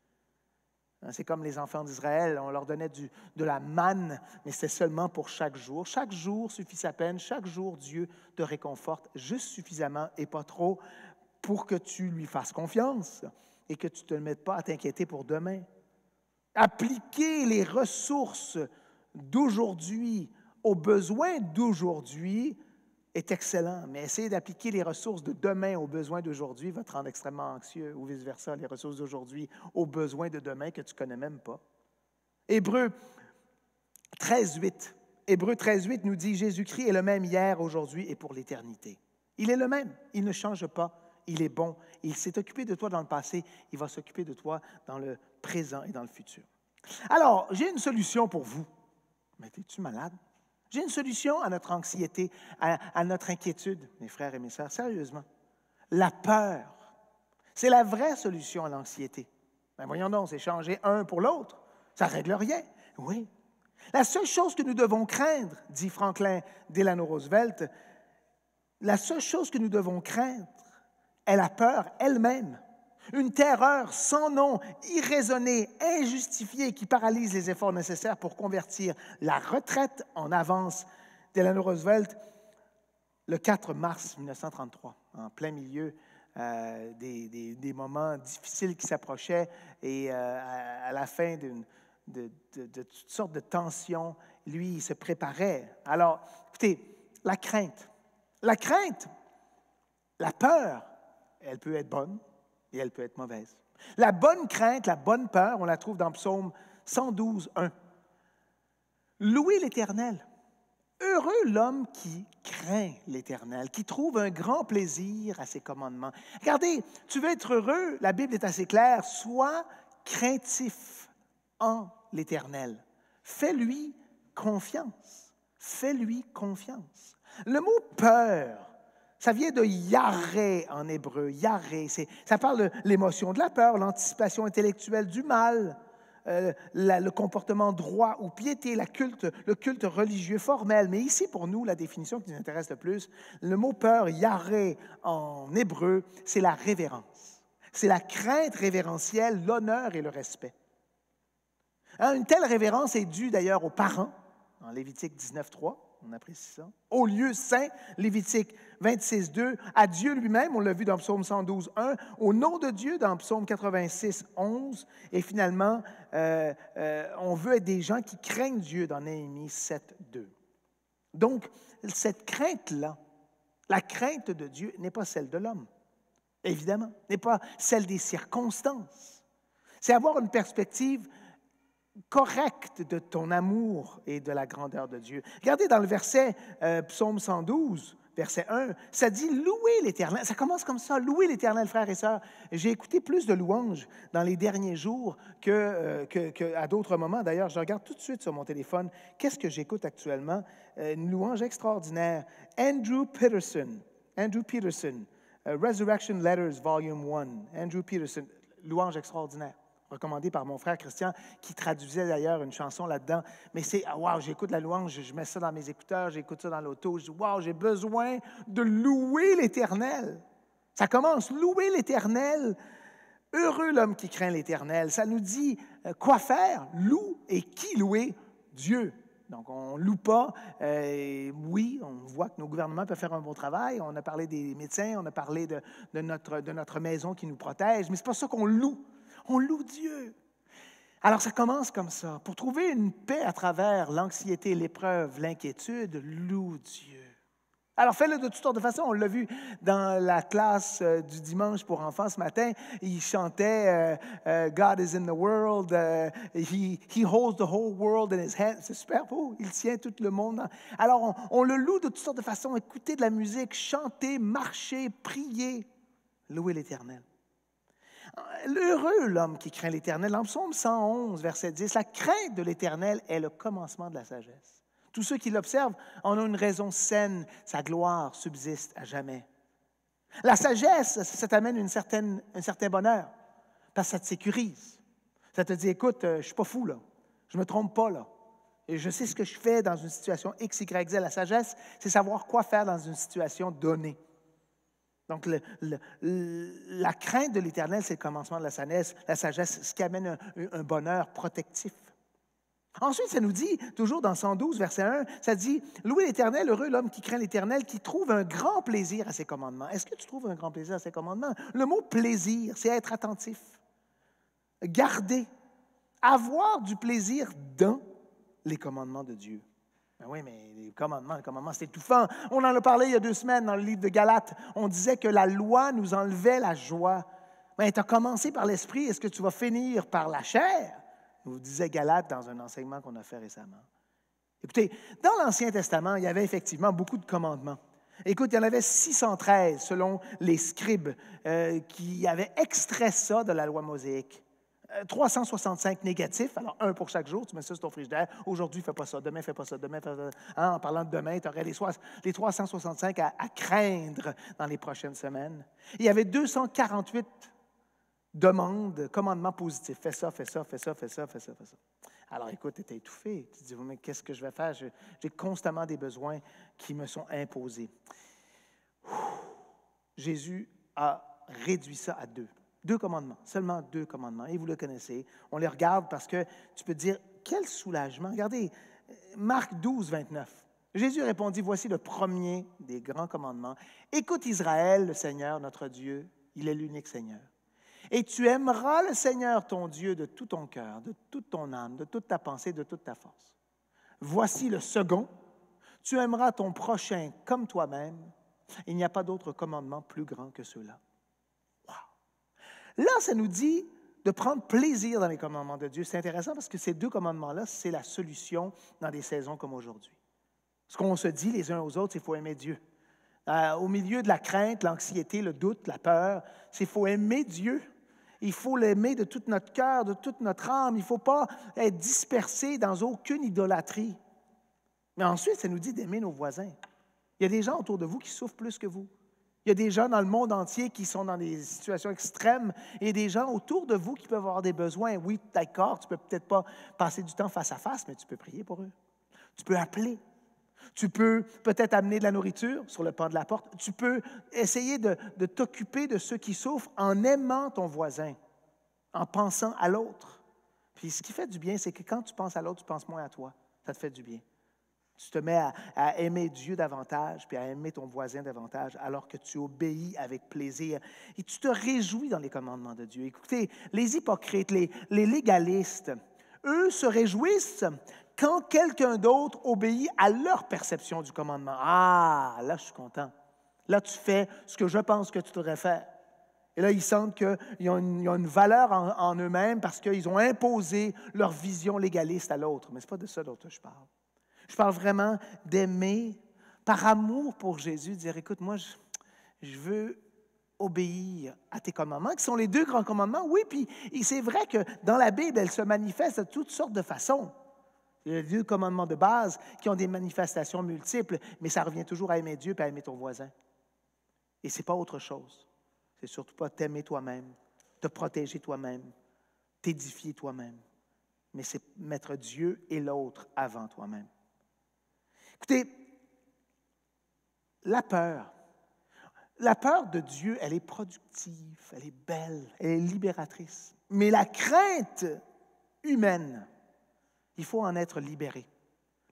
C'est comme les enfants d'Israël, on leur donnait de la manne, mais c'était seulement pour chaque jour. Chaque jour suffit sa peine, chaque jour Dieu te réconforte juste suffisamment et pas trop pour que tu lui fasses confiance et que tu ne te mettes pas à t'inquiéter pour demain. Appliquer les ressources d'aujourd'hui aux besoins d'aujourd'hui est excellent, mais essayer d'appliquer les ressources de demain aux besoins d'aujourd'hui va te rendre extrêmement anxieux, ou vice-versa, les ressources d'aujourd'hui aux besoins de demain que tu ne connais même pas. Hébreux 13.8. Hébreux 13.8 nous dit « Jésus-Christ est le même hier, aujourd'hui et pour l'éternité. » Il est le même, il ne change pas, il est bon. Il s'est occupé de toi dans le passé, il va s'occuper de toi dans le présent et dans le futur. Alors, j'ai une solution pour vous. Mais es-tu malade? J'ai une solution à notre anxiété, à notre inquiétude, mes frères et mes sœurs, sérieusement. La peur, c'est la vraie solution à l'anxiété. Ben voyons donc, c'est changer un pour l'autre, ça ne règle rien. Oui. La seule chose que nous devons craindre, dit Franklin Delano Roosevelt, la seule chose que nous devons craindre est la peur elle-même. Une terreur sans nom, irraisonnée, injustifiée, qui paralyse les efforts nécessaires pour convertir la retraite en avance. Delano Roosevelt, le 4 mars 1933, en plein milieu des moments difficiles qui s'approchaient et à la fin de toutes sortes de tensions, lui, il se préparait. Alors, écoutez, la crainte, la peur, elle peut être bonne et elle peut être mauvaise. La bonne crainte, la bonne peur, on la trouve dans Psaume 112, 1. Louez l'Éternel. Heureux l'homme qui craint l'Éternel, qui trouve un grand plaisir à ses commandements. Regardez, tu veux être heureux, la Bible est assez claire, sois craintif en l'Éternel. Fais-lui confiance. Fais-lui confiance. Le mot peur, ça vient de yaré en hébreu. Yaré, ça parle de l'émotion de la peur, l'anticipation intellectuelle du mal, le comportement droit ou piété, le culte religieux formel. Mais ici, pour nous, la définition qui nous intéresse le plus, le mot peur, yaré en hébreu, c'est la révérence. C'est la crainte révérentielle, l'honneur et le respect. Une telle révérence est due d'ailleurs aux parents, dans Lévitique 19.3, on apprécie ça. Au lieu saint, Lévitique 26.2, à Dieu lui-même, on l'a vu dans Psaume 112.1, au nom de Dieu dans Psaume 86.11, et finalement, on veut être des gens qui craignent Dieu dans Néhémie 7.2. Donc, cette crainte-là, la crainte de Dieu n'est pas celle de l'homme, évidemment, n'est pas celle des circonstances. C'est avoir une perspective correcte de ton amour et de la grandeur de Dieu. Regardez dans le verset Psaume 112, verset 1, ça dit « Louez l'Éternel ». Ça commence comme ça, « Louez l'Éternel, frères et sœurs ». J'ai écouté plus de louanges dans les derniers jours qu'à d'autres moments. D'ailleurs, je regarde tout de suite sur mon téléphone. Qu'est-ce que j'écoute actuellement? Une louange extraordinaire. Andrew Peterson, Resurrection Letters, Volume 1. Andrew Peterson, louange extraordinaire. Recommandé par mon frère Christian, qui traduisait d'ailleurs une chanson là-dedans. Mais c'est, wow, j'écoute la louange, je mets ça dans mes écouteurs, j'écoute ça dans l'auto, je dis, wow, j'ai besoin de louer l'Éternel. Ça commence, louer l'Éternel. Heureux l'homme qui craint l'Éternel. Ça nous dit quoi faire, loue et qui louer? Dieu. Donc, on ne loue pas. Oui, on voit que nos gouvernements peuvent faire un bon travail. On a parlé des médecins, on a parlé de notre maison qui nous protège, mais ce n'est pas ça qu'on loue. On loue Dieu. Alors, ça commence comme ça. Pour trouver une paix à travers l'anxiété, l'épreuve, l'inquiétude, loue Dieu. Alors, fais-le de toutes sortes de façons. On l'a vu dans la classe du dimanche pour enfants ce matin. Il chantait God is in the world. He holds the whole world in his hands. C'est super beau. Il tient tout le monde. Alors, on le loue de toutes sortes de façons. Écouter de la musique, chanter, marcher, prier. Louer l'Éternel. Heureux l'homme qui craint l'Éternel. En Psaume 111, verset 10, la crainte de l'Éternel est le commencement de la sagesse. Tous ceux qui l'observent en ont une raison saine. Sa gloire subsiste à jamais. La sagesse, ça t'amène un certain bonheur, parce que ça te sécurise. Ça te dit, écoute, je ne suis pas fou, là. Je ne me trompe pas, là. Et je sais ce que je fais dans une situation X, Y, Z. La sagesse, c'est savoir quoi faire dans une situation donnée. Donc, la crainte de l'Éternel, c'est le commencement de la sagesse, ce qui amène un bonheur protectif. Ensuite, ça nous dit, toujours dans 112, verset 1, ça dit « Louez l'Éternel, heureux l'homme qui craint l'Éternel, qui trouve un grand plaisir à ses commandements. » Est-ce que tu trouves un grand plaisir à ses commandements? Le mot « plaisir », c'est être attentif, garder, avoir du plaisir dans les commandements de Dieu. Ben oui, mais les commandements, c'est étouffant. On en a parlé il y a 2 semaines dans le livre de Galates. On disait que la loi nous enlevait la joie. Ben, tu as commencé par l'esprit, est-ce que tu vas finir par la chair? Nous disait Galates dans un enseignement qu'on a fait récemment. Écoutez, dans l'Ancien Testament, il y avait effectivement beaucoup de commandements. Écoute, il y en avait 613 selon les scribes qui avaient extrait ça de la loi mosaïque. 365 négatifs, alors un pour chaque jour, tu mets ça sur ton frigidaire. Aujourd'hui, fais pas ça, demain, fais pas ça, demain, fais pas ça. Hein, en parlant de demain, tu aurais les 365 à craindre dans les prochaines semaines. Il y avait 248 demandes, commandements positifs. Fais ça, fais ça, fais ça, fais ça, fais ça, fais ça. Alors écoute, tu es étouffé. Tu te dis, mais qu'est-ce que je vais faire? J'ai constamment des besoins qui me sont imposés. Jésus a réduit ça à 2. 2 commandements, seulement 2 commandements. Et vous le connaissez. On les regarde parce que tu peux te dire, quel soulagement. Regardez, Marc 12, 29. Jésus répondit, voici le premier des grands commandements. Écoute Israël, le Seigneur, notre Dieu, Il est l'unique Seigneur. Et tu aimeras le Seigneur ton Dieu de tout ton cœur, de toute ton âme, de toute ta pensée, de toute ta force. Voici le second. Tu aimeras ton prochain comme toi-même. Il n'y a pas d'autre commandement plus grand que ceux-là. Wow! Là, ça nous dit de prendre plaisir dans les commandements de Dieu. C'est intéressant parce que ces deux commandements-là, c'est la solution dans des saisons comme aujourd'hui. Ce qu'on se dit les uns aux autres, c'est qu'il faut aimer Dieu. Au milieu de la crainte, l'anxiété, le doute, la peur, c'est qu'il faut aimer Dieu. Il faut l'aimer de tout notre cœur, de toute notre âme. Il ne faut pas être dispersé dans aucune idolâtrie. Mais ensuite, ça nous dit d'aimer nos voisins. Il y a des gens autour de vous qui souffrent plus que vous. Il y a des gens dans le monde entier qui sont dans des situations extrêmes et des gens autour de vous qui peuvent avoir des besoins. Oui, d'accord, tu ne peux peut-être pas passer du temps face à face, mais tu peux prier pour eux. Tu peux appeler. Tu peux peut-être amener de la nourriture sur le pas de la porte. Tu peux essayer de t'occuper de ceux qui souffrent en aimant ton voisin, en pensant à l'autre. Puis ce qui fait du bien, c'est que quand tu penses à l'autre, tu penses moins à toi. Ça te fait du bien. Tu te mets à aimer Dieu davantage, puis à aimer ton voisin davantage, alors que tu obéis avec plaisir. Et tu te réjouis dans les commandements de Dieu. Écoutez, les hypocrites, les légalistes, eux se réjouissent quand quelqu'un d'autre obéit à leur perception du commandement. Ah, là, je suis content. Là, tu fais ce que je pense que tu devrais faire. Et là, ils sentent qu'ils ont une valeur en eux-mêmes parce qu'ils ont imposé leur vision légaliste à l'autre. Mais ce n'est pas de ça dont je parle. Je parle vraiment d'aimer par amour pour Jésus, dire, écoute, moi, je veux obéir à tes commandements, qui sont les deux grands commandements. Oui, puis c'est vrai que dans la Bible, elles se manifestent de toutes sortes de façons. Il y a les deux commandements de base qui ont des manifestations multiples, mais ça revient toujours à aimer Dieu et à aimer ton voisin. Et ce n'est pas autre chose. C'est surtout pas t'aimer toi-même, te protéger toi-même, t'édifier toi-même, mais c'est mettre Dieu et l'autre avant toi-même. Écoutez, la peur de Dieu, elle est productive, elle est belle, elle est libératrice. Mais la crainte humaine, il faut en être libéré.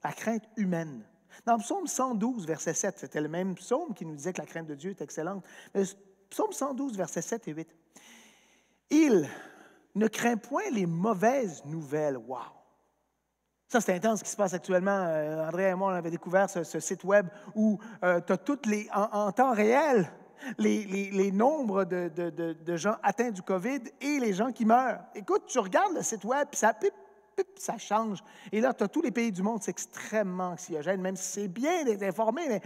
La crainte humaine. Dans le psaume 112, verset 7, c'était le même psaume qui nous disait que la crainte de Dieu est excellente. Mais psaume 112, versets 7 et 8. Il ne craint point les mauvaises nouvelles. Wow! Ça, c'est intense ce qui se passe actuellement. André et moi, on avait découvert ce site web où tu as toutes en temps réel les nombres de gens atteints du COVID et les gens qui meurent. Écoute, tu regardes le site web, puis ça pip, ça change. Et là, tu as tous les pays du monde, c'est extrêmement anxiogène, même si c'est bien d'être informé, mais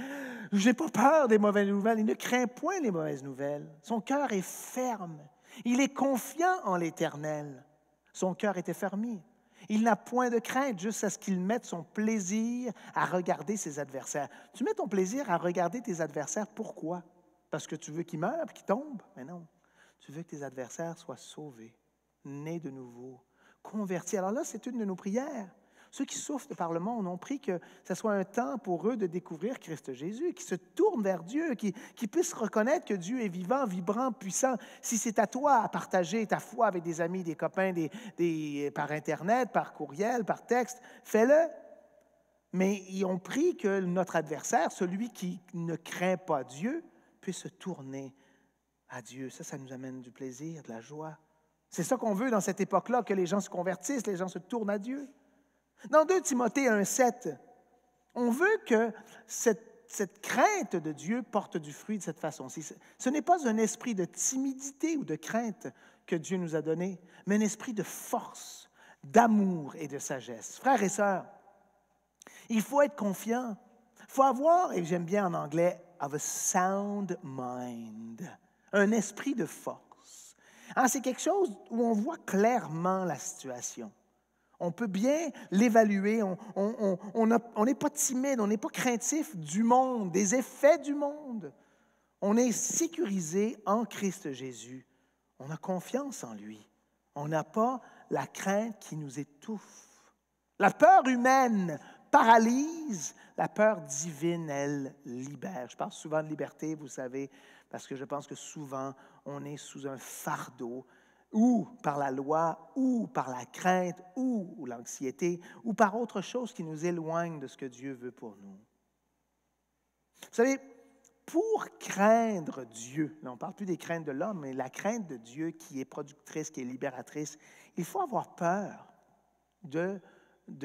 je n'ai pas peur des mauvaises nouvelles. Il ne craint point les mauvaises nouvelles. Son cœur est ferme. Il est confiant en l'Éternel. Son cœur était fermé. Il n'a point de crainte jusqu'à ce qu'il mette son plaisir à regarder ses adversaires. Tu mets ton plaisir à regarder tes adversaires, pourquoi? Parce que tu veux qu'ils meurent et qu'ils tombent? Mais non. Tu veux que tes adversaires soient sauvés, nés de nouveau, convertis. Alors là, c'est une de nos prières. Ceux qui souffrent par le monde ont pris que ce soit un temps pour eux de découvrir Christ Jésus, qui se tournent vers Dieu, qui puissent reconnaître que Dieu est vivant, vibrant, puissant. Si c'est à toi à partager ta foi avec des amis, des copains, par Internet, par courriel, par texte, fais-le. Mais ils ont pris que notre adversaire, celui qui ne craint pas Dieu, puisse se tourner à Dieu. Ça nous amène du plaisir, de la joie. C'est ça qu'on veut dans cette époque-là, que les gens se convertissent, les gens se tournent à Dieu. Dans 2 Timothée 1,7, on veut que cette crainte de Dieu porte du fruit de cette façon-ci. Ce n'est pas un esprit de timidité ou de crainte que Dieu nous a donné, mais un esprit de force, d'amour et de sagesse. Frères et sœurs, il faut être confiant. Il faut avoir, et j'aime bien en anglais, of a sound mind, un esprit de force. Alors, c'est quelque chose où on voit clairement la situation. On peut bien l'évaluer, on n'est pas timide, on n'est pas craintif du monde, des effets du monde. On est sécurisé en Christ Jésus. On a confiance en lui. On n'a pas la crainte qui nous étouffe. La peur humaine paralyse, la peur divine, elle, libère. Je parle souvent de liberté, vous savez, parce que je pense que souvent, on est sous un fardeau, ou par la loi, ou par la crainte, ou l'anxiété, ou par autre chose qui nous éloigne de ce que Dieu veut pour nous. Vous savez, pour craindre Dieu, là, on ne parle plus des craintes de l'homme, mais la crainte de Dieu qui est productrice, qui est libératrice, il faut avoir peur de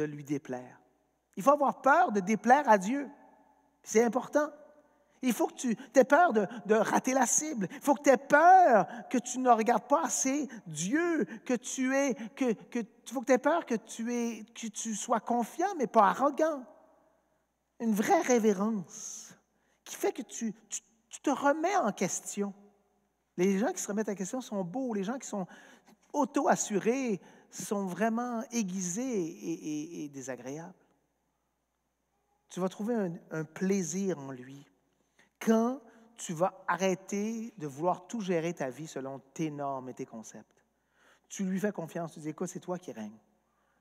lui déplaire. Il faut avoir peur de déplaire à Dieu. C'est important. Il faut que tu aies peur de rater la cible. Il faut que tu aies peur que tu ne regardes pas assez Dieu, faut que tu aies peur que tu sois confiant, mais pas arrogant. Une vraie révérence qui fait que tu te remets en question. Les gens qui se remettent en question sont beaux. Les gens qui sont auto-assurés sont vraiment aiguisés et désagréables. Tu vas trouver un plaisir en lui quand tu vas arrêter de vouloir tout gérer ta vie selon tes normes et tes concepts. Tu lui fais confiance, tu dis, écoute, c'est toi qui règnes.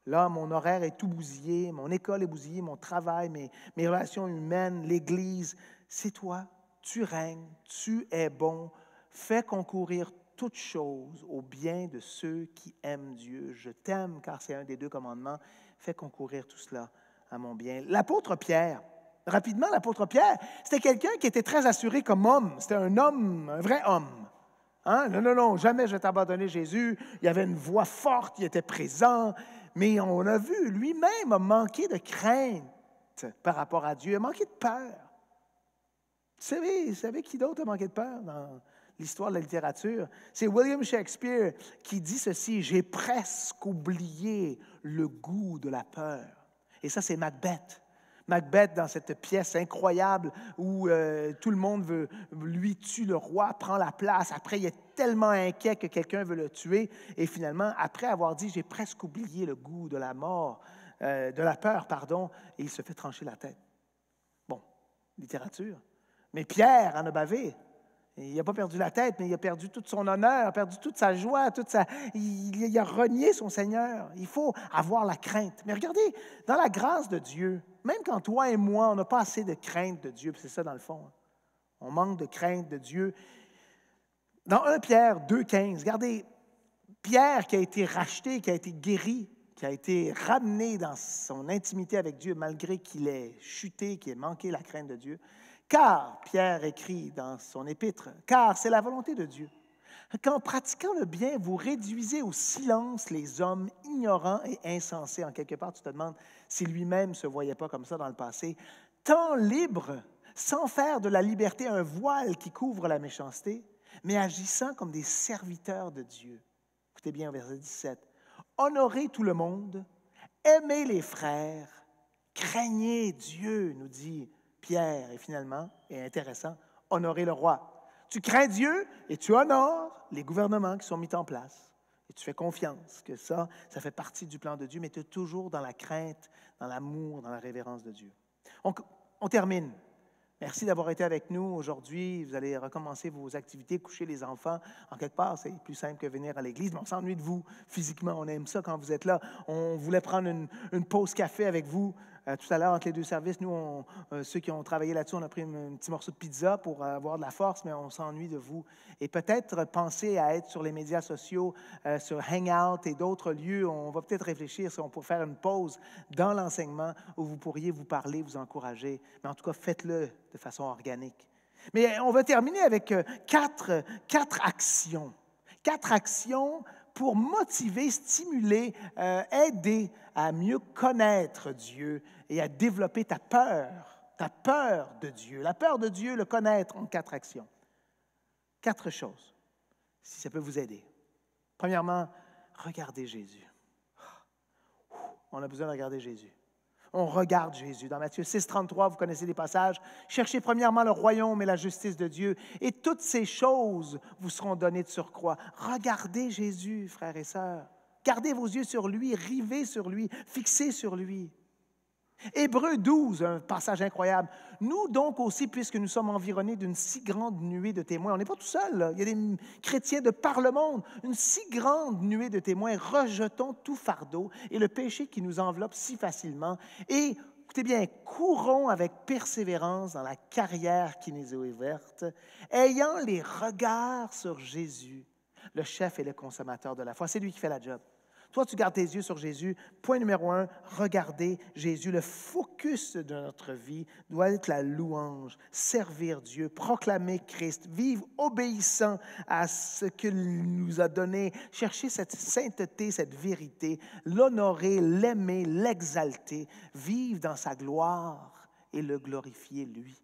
Là, mon horaire est tout bousillé, mon école est bousillée, mon travail, mes relations humaines, l'Église, c'est toi. Tu règnes, tu es bon. Fais concourir toutes choses au bien de ceux qui aiment Dieu. Je t'aime, car c'est un des 2 commandements. Fais concourir tout cela à mon bien. L'apôtre Pierre, rapidement, l'apôtre Pierre, c'était quelqu'un qui était très assuré comme homme. C'était un homme, un vrai homme. Hein? Non, jamais je vais t'abandonner, Jésus. Il avait une voix forte, il était présent. Mais on a vu, lui-même a manqué de crainte par rapport à Dieu, a manqué de peur. Vous savez qui d'autre a manqué de peur dans l'histoire de la littérature? C'est William Shakespeare qui dit ceci, « J'ai presque oublié le goût de la peur. » Et ça, c'est Macbeth. Macbeth, dans cette pièce incroyable où tout le monde lui tue le roi, prend la place. Après, il est tellement inquiet que quelqu'un veut le tuer. Et finalement, après avoir dit « J'ai presque oublié le goût de la mort, de la peur, pardon », et il se fait trancher la tête. Bon, littérature. Mais Pierre en a bavé. Il n'a pas perdu la tête, mais il a perdu tout son honneur, perdu toute sa joie, il a renié son Seigneur. Il faut avoir la crainte. Mais regardez, dans la grâce de Dieu, même quand toi et moi, on n'a pas assez de crainte de Dieu, puis c'est ça dans le fond, hein. On manque de crainte de Dieu. Dans 1 Pierre 2,15, regardez, Pierre qui a été racheté, qui a été guéri, qui a été ramené dans son intimité avec Dieu, malgré qu'il ait chuté, qu'il ait manqué la crainte de Dieu. Car, Pierre écrit dans son épître, « Car c'est la volonté de Dieu, qu'en pratiquant le bien, vous réduisez au silence les hommes ignorants et insensés. » En quelque part, tu te demandes si lui-même ne se voyait pas comme ça dans le passé. « Tant libres, sans faire de la liberté un voile qui couvre la méchanceté, mais agissant comme des serviteurs de Dieu. » Écoutez bien, verset 17. « Honorez tout le monde, aimez les frères, craignez Dieu, nous dit Pierre, et finalement, et intéressant, honorer le roi. Tu crains Dieu et tu honores les gouvernements qui sont mis en place. Et tu fais confiance que ça fait partie du plan de Dieu, mais tu es toujours dans la crainte, dans l'amour, dans la révérence de Dieu. On termine. Merci d'avoir été avec nous aujourd'hui. Vous allez recommencer vos activités, coucher les enfants. En quelque part, c'est plus simple que venir à l'église, mais on s'ennuie de vous physiquement. On aime ça quand vous êtes là. On voulait prendre une pause café avec vous. Tout à l'heure, entre les 2 services, nous, ceux qui ont travaillé là-dessus, on a pris un petit morceau de pizza pour avoir de la force, mais on s'ennuie de vous. Et peut-être penser à être sur les médias sociaux, sur Hangout et d'autres lieux. On va peut-être réfléchir si on peut faire une pause dans l'enseignement où vous pourriez vous parler, vous encourager. Mais en tout cas, faites-le de façon organique. Mais on va terminer avec quatre actions. 4 actions pour motiver, stimuler, aider à mieux connaître Dieu et à développer ta peur de Dieu. La peur de Dieu, le connaître en 4 actions. 4 choses, si ça peut vous aider. Premièrement, regardez Jésus. On a besoin de regarder Jésus. On regarde Jésus. Dans Matthieu 6, 33, vous connaissez les passages. « Cherchez premièrement le royaume et la justice de Dieu, et toutes ces choses vous seront données de surcroît. » Regardez Jésus, frères et sœurs. Gardez vos yeux sur lui, rivez sur lui, fixez sur lui. Hébreux 12, un passage incroyable. « Nous donc aussi, puisque nous sommes environnés d'une si grande nuée de témoins, on n'est pas tout seul, là. Il y a des chrétiens de par le monde, une si grande nuée de témoins, rejetons tout fardeau et le péché qui nous enveloppe si facilement et, écoutez bien, courons avec persévérance dans la carrière qui nous est ouverte, ayant les regards sur Jésus, le chef et le consommateur de la foi. » C'est lui qui fait la job. Toi, tu gardes tes yeux sur Jésus. Point numéro 1, regardez Jésus. Le focus de notre vie doit être la louange, servir Dieu, proclamer Christ, vivre obéissant à ce qu'il nous a donné, chercher cette sainteté, cette vérité, l'honorer, l'aimer, l'exalter, vivre dans sa gloire et le glorifier, lui.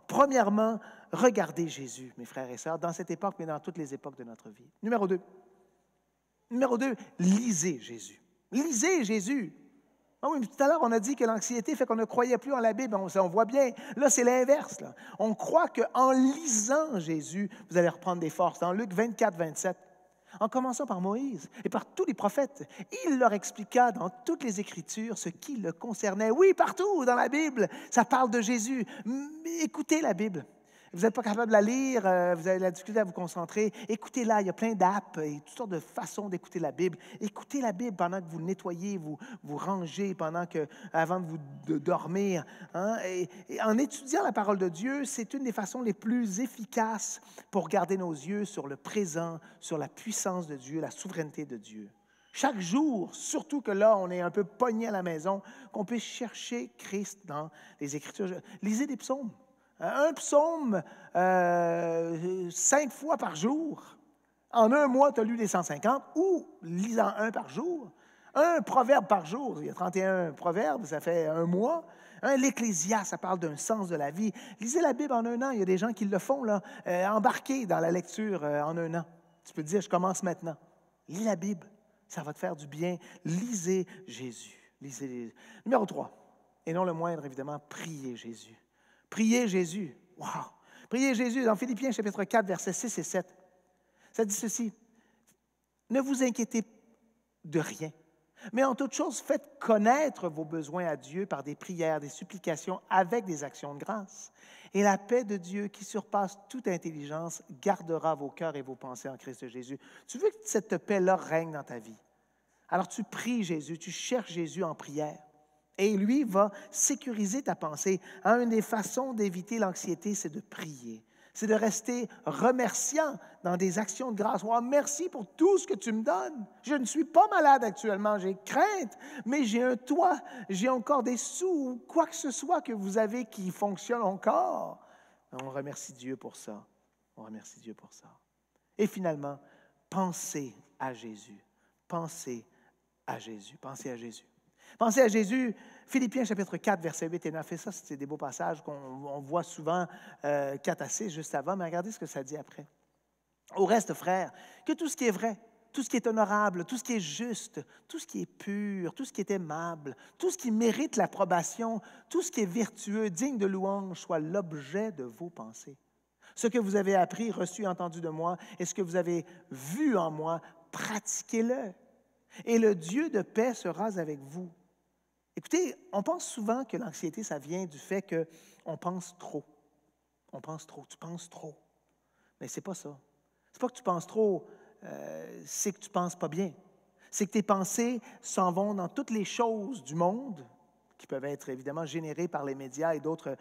Premièrement, regardez Jésus, mes frères et sœurs, dans cette époque, mais dans toutes les époques de notre vie. Numéro 2, lisez Jésus. Lisez Jésus. Ah oui, mais tout à l'heure, on a dit que l'anxiété fait qu'on ne croyait plus en la Bible. On voit bien. Là, c'est l'inverse. Là. On croit qu'en lisant Jésus, vous allez reprendre des forces. Dans Luc 24, 27, en commençant par Moïse et par tous les prophètes, il leur expliqua dans toutes les Écritures ce qui le concernait. Oui, partout dans la Bible, ça parle de Jésus. Écoutez la Bible. Vous n'êtes pas capable de la lire, vous avez la difficulté à vous concentrer. Écoutez-la, il y a plein d'apps et toutes sortes de façons d'écouter la Bible. Écoutez la Bible pendant que vous nettoyez, vous rangez, avant de vous dormir. Hein? Et en étudiant la parole de Dieu, c'est une des façons les plus efficaces pour garder nos yeux sur le présent, sur la puissance de Dieu, la souveraineté de Dieu. Chaque jour, surtout que là, on est un peu pogné à la maison, qu'on puisse chercher Christ dans les Écritures. Lisez des psaumes. Un psaume 5 fois par jour. En un mois, tu as lu les 150 ou lisant un par jour. Un proverbe par jour. Il y a 31 proverbes, ça fait un mois. L'Ecclésiaste, ça parle d'un sens de la vie. Lisez la Bible en un an. Il y a des gens qui le font, là, embarqués dans la lecture en un an. Tu peux te dire, je commence maintenant. Lis la Bible. Ça va te faire du bien. Lisez Jésus. Numéro 3, et non le moindre, évidemment, priez Jésus. Priez Jésus. Wow! Priez Jésus dans Philippiens chapitre 4, versets 6 et 7. Ça dit ceci. Ne vous inquiétez de rien, mais en toute chose, faites connaître vos besoins à Dieu par des prières, des supplications, avec des actions de grâce. Et la paix de Dieu, qui surpasse toute intelligence, gardera vos cœurs et vos pensées en Christ Jésus. Tu veux que cette paix-là règne dans ta vie. Alors tu pries Jésus, tu cherches Jésus en prière. Et lui va sécuriser ta pensée. Une des façons d'éviter l'anxiété, c'est de prier. C'est de rester remerciant dans des actions de grâce. Oh, merci pour tout ce que tu me donnes. Je ne suis pas malade actuellement, j'ai crainte, mais j'ai un toit, j'ai encore des sous, quoi que ce soit que vous avez qui fonctionne encore. On remercie Dieu pour ça. On remercie Dieu pour ça. Et finalement, pensez à Jésus. Pensez à Jésus. Pensez à Jésus. Pensez à Jésus, Philippiens chapitre 4, versets 8 et 9. Et ça, c'est des beaux passages qu'on voit souvent 4 à 6 juste avant, mais regardez ce que ça dit après. Au reste, frères, que tout ce qui est vrai, tout ce qui est honorable, tout ce qui est juste, tout ce qui est pur, tout ce qui est aimable, tout ce qui mérite l'approbation, tout ce qui est vertueux, digne de louange, soit l'objet de vos pensées. Ce que vous avez appris, reçu, entendu de moi, et ce que vous avez vu en moi, pratiquez-le. Et le Dieu de paix sera avec vous. Écoutez, on pense souvent que l'anxiété, ça vient du fait qu'on pense trop. On pense trop, tu penses trop. Mais ce n'est pas ça. Ce n'est pas que tu penses trop, c'est que tu ne penses pas bien. C'est que tes pensées s'en vont dans toutes les choses du monde, qui peuvent être évidemment générées par les médias et d'autres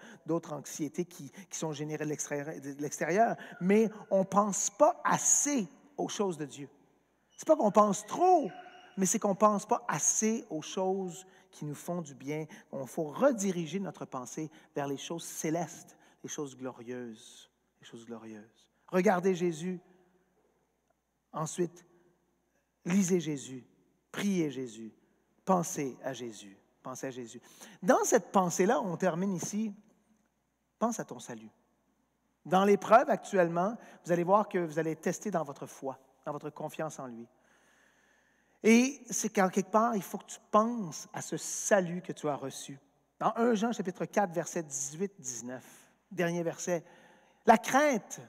anxiétés qui sont générées de l'extérieur, mais on ne pense pas assez aux choses de Dieu. Ce n'est pas qu'on pense trop, mais c'est qu'on ne pense pas assez aux choses qui nous font du bien. Il faut rediriger notre pensée vers les choses célestes, les choses glorieuses. Les choses glorieuses. Regardez Jésus. Ensuite, lisez Jésus. Priez Jésus. Pensez à Jésus. Pensez à Jésus. Dans cette pensée-là, on termine ici. Pense à ton salut. Dans l'épreuve actuellement, vous allez voir que vous allez tester dans votre foi, dans votre confiance en lui. Et c'est qu'en quelque part, il faut que tu penses à ce salut que tu as reçu. Dans 1 Jean, chapitre 4, versets 18-19, dernier verset, « La crainte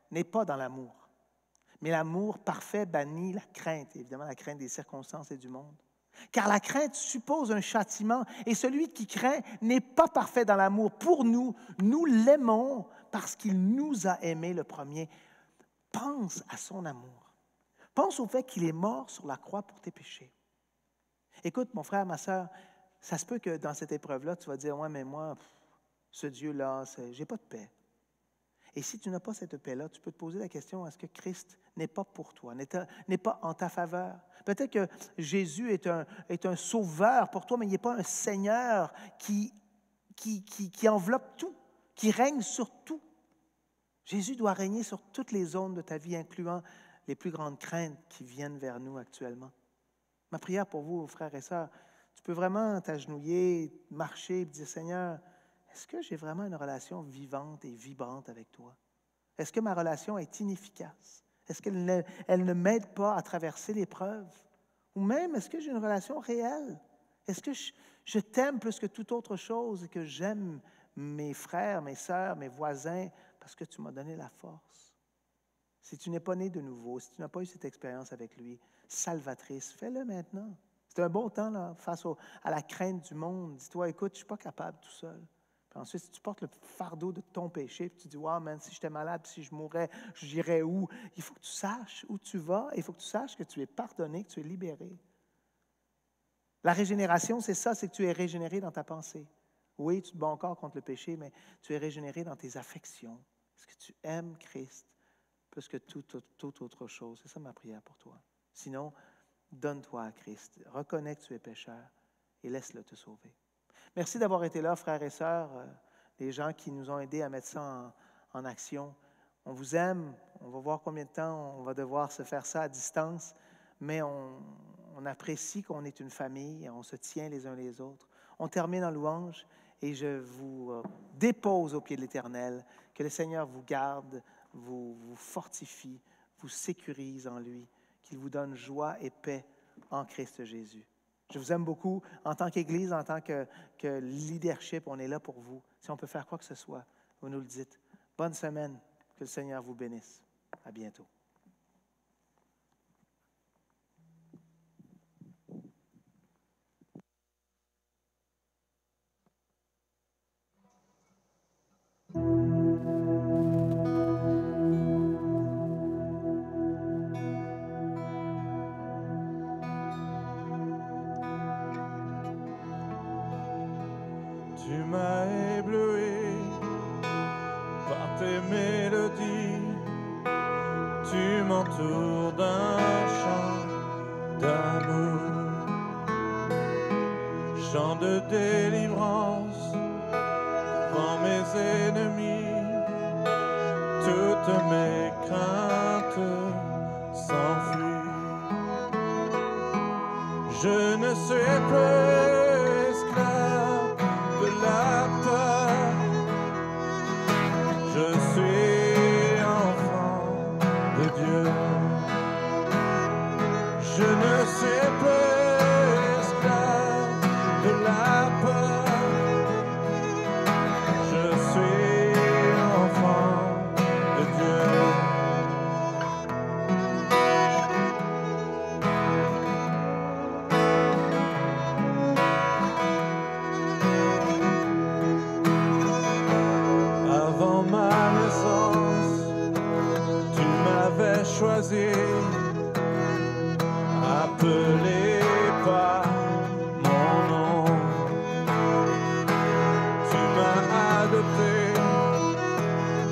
n'est pas dans l'amour, mais l'amour parfait bannit la crainte, évidemment la crainte des circonstances et du monde. Car la crainte suppose un châtiment, et celui qui craint n'est pas parfait dans l'amour. Pour nous, nous l'aimons parce qu'il nous a aimés le premier. » Pense à son amour. Pense au fait qu'il est mort sur la croix pour tes péchés. Écoute, mon frère, ma sœur, ça se peut que dans cette épreuve-là, tu vas dire, « Ouais, mais moi, ce Dieu-là, je n'ai pas de paix. » Et si tu n'as pas cette paix-là, tu peux te poser la question, est-ce que Christ n'est pas pour toi, n'est pas en ta faveur? Peut-être que Jésus est un sauveur pour toi, mais il n'est pas un Seigneur qui enveloppe tout, qui règne sur tout. Jésus doit régner sur toutes les zones de ta vie, incluant les plus grandes craintes qui viennent vers nous actuellement. Ma prière pour vous, frères et sœurs, tu peux vraiment t'agenouiller, marcher et dire, Seigneur, est-ce que j'ai vraiment une relation vivante et vibrante avec toi? Est-ce que ma relation est inefficace? Est-ce qu'elle ne m'aide pas à traverser l'épreuve? Ou même, est-ce que j'ai une relation réelle? Est-ce que je t'aime plus que toute autre chose et que j'aime mes frères, mes sœurs, mes voisins parce que tu m'as donné la force? Si tu n'es pas né de nouveau, si tu n'as pas eu cette expérience avec lui, salvatrice, fais-le maintenant. C'est un bon temps là, face à la crainte du monde. Dis-toi, écoute, je ne suis pas capable tout seul. Puis ensuite, si tu portes le fardeau de ton péché, puis tu dis, wow, man, si j'étais malade, puis si je mourrais, j'irais où? Il faut que tu saches où tu vas, et il faut que tu saches que tu es pardonné, que tu es libéré. La régénération, c'est ça, c'est que tu es régénéré dans ta pensée. Oui, tu te bats encore contre le péché, mais tu es régénéré dans tes affections. Est-ce que tu aimes Christ plus que toute autre chose? C'est ça ma prière pour toi. Sinon, donne-toi à Christ. Reconnais que tu es pécheur et laisse-le te sauver. Merci d'avoir été là, frères et sœurs, les gens qui nous ont aidés à mettre ça en action. On vous aime. On va voir combien de temps on va devoir se faire ça à distance, mais on apprécie qu'on est une famille, on se tient les uns les autres. On termine en louange et je vous dépose au pied de l'Éternel. Que le Seigneur vous garde, vous fortifie, vous sécurise en lui, qu'il vous donne joie et paix en Christ Jésus. Je vous aime beaucoup. En tant qu'Église, en tant que leadership, on est là pour vous. Si on peut faire quoi que ce soit, vous nous le dites. Bonne semaine. Que le Seigneur vous bénisse. À bientôt. Tu m'as ébloui par tes mélodies, tu m'entoures d'un chant d'amour, chant de délivrance devant mes ennemis, toutes mes craintes s'enfuient. Je ne suis plus esclave de la peur, je suis enfant de Dieu. Je ne suis plus esclave de la peur, je suis enfant de Dieu. Avant ma naissance, tu m'avais choisi, appelé par mon nom. Tu m'as adopté,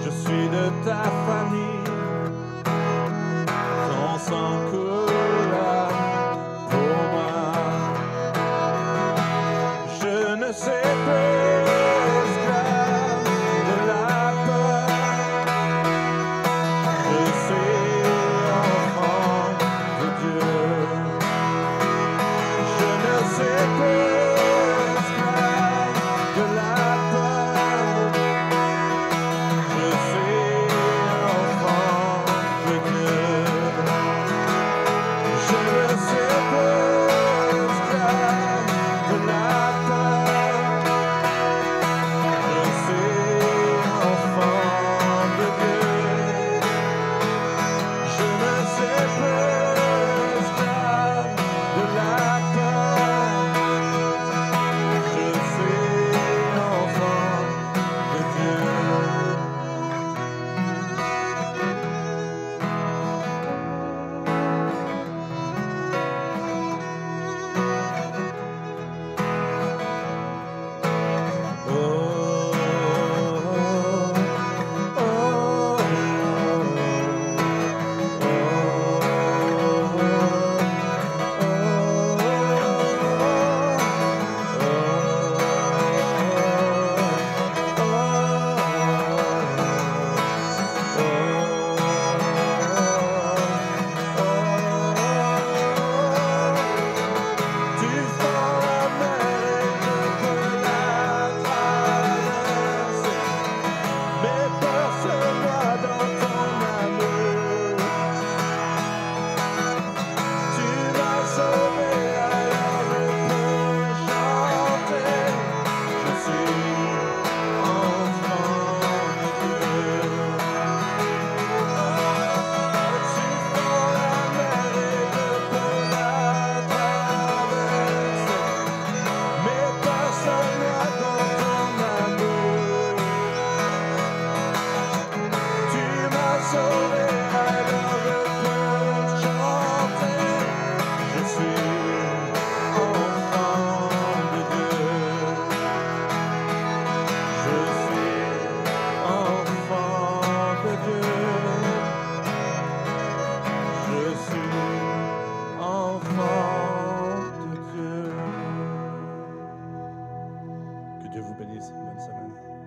je suis de ta famille. Ton sang coula pour moi. Je ne sais plus esclave de la peur, je suis enfant de Dieu. Bonne semaine.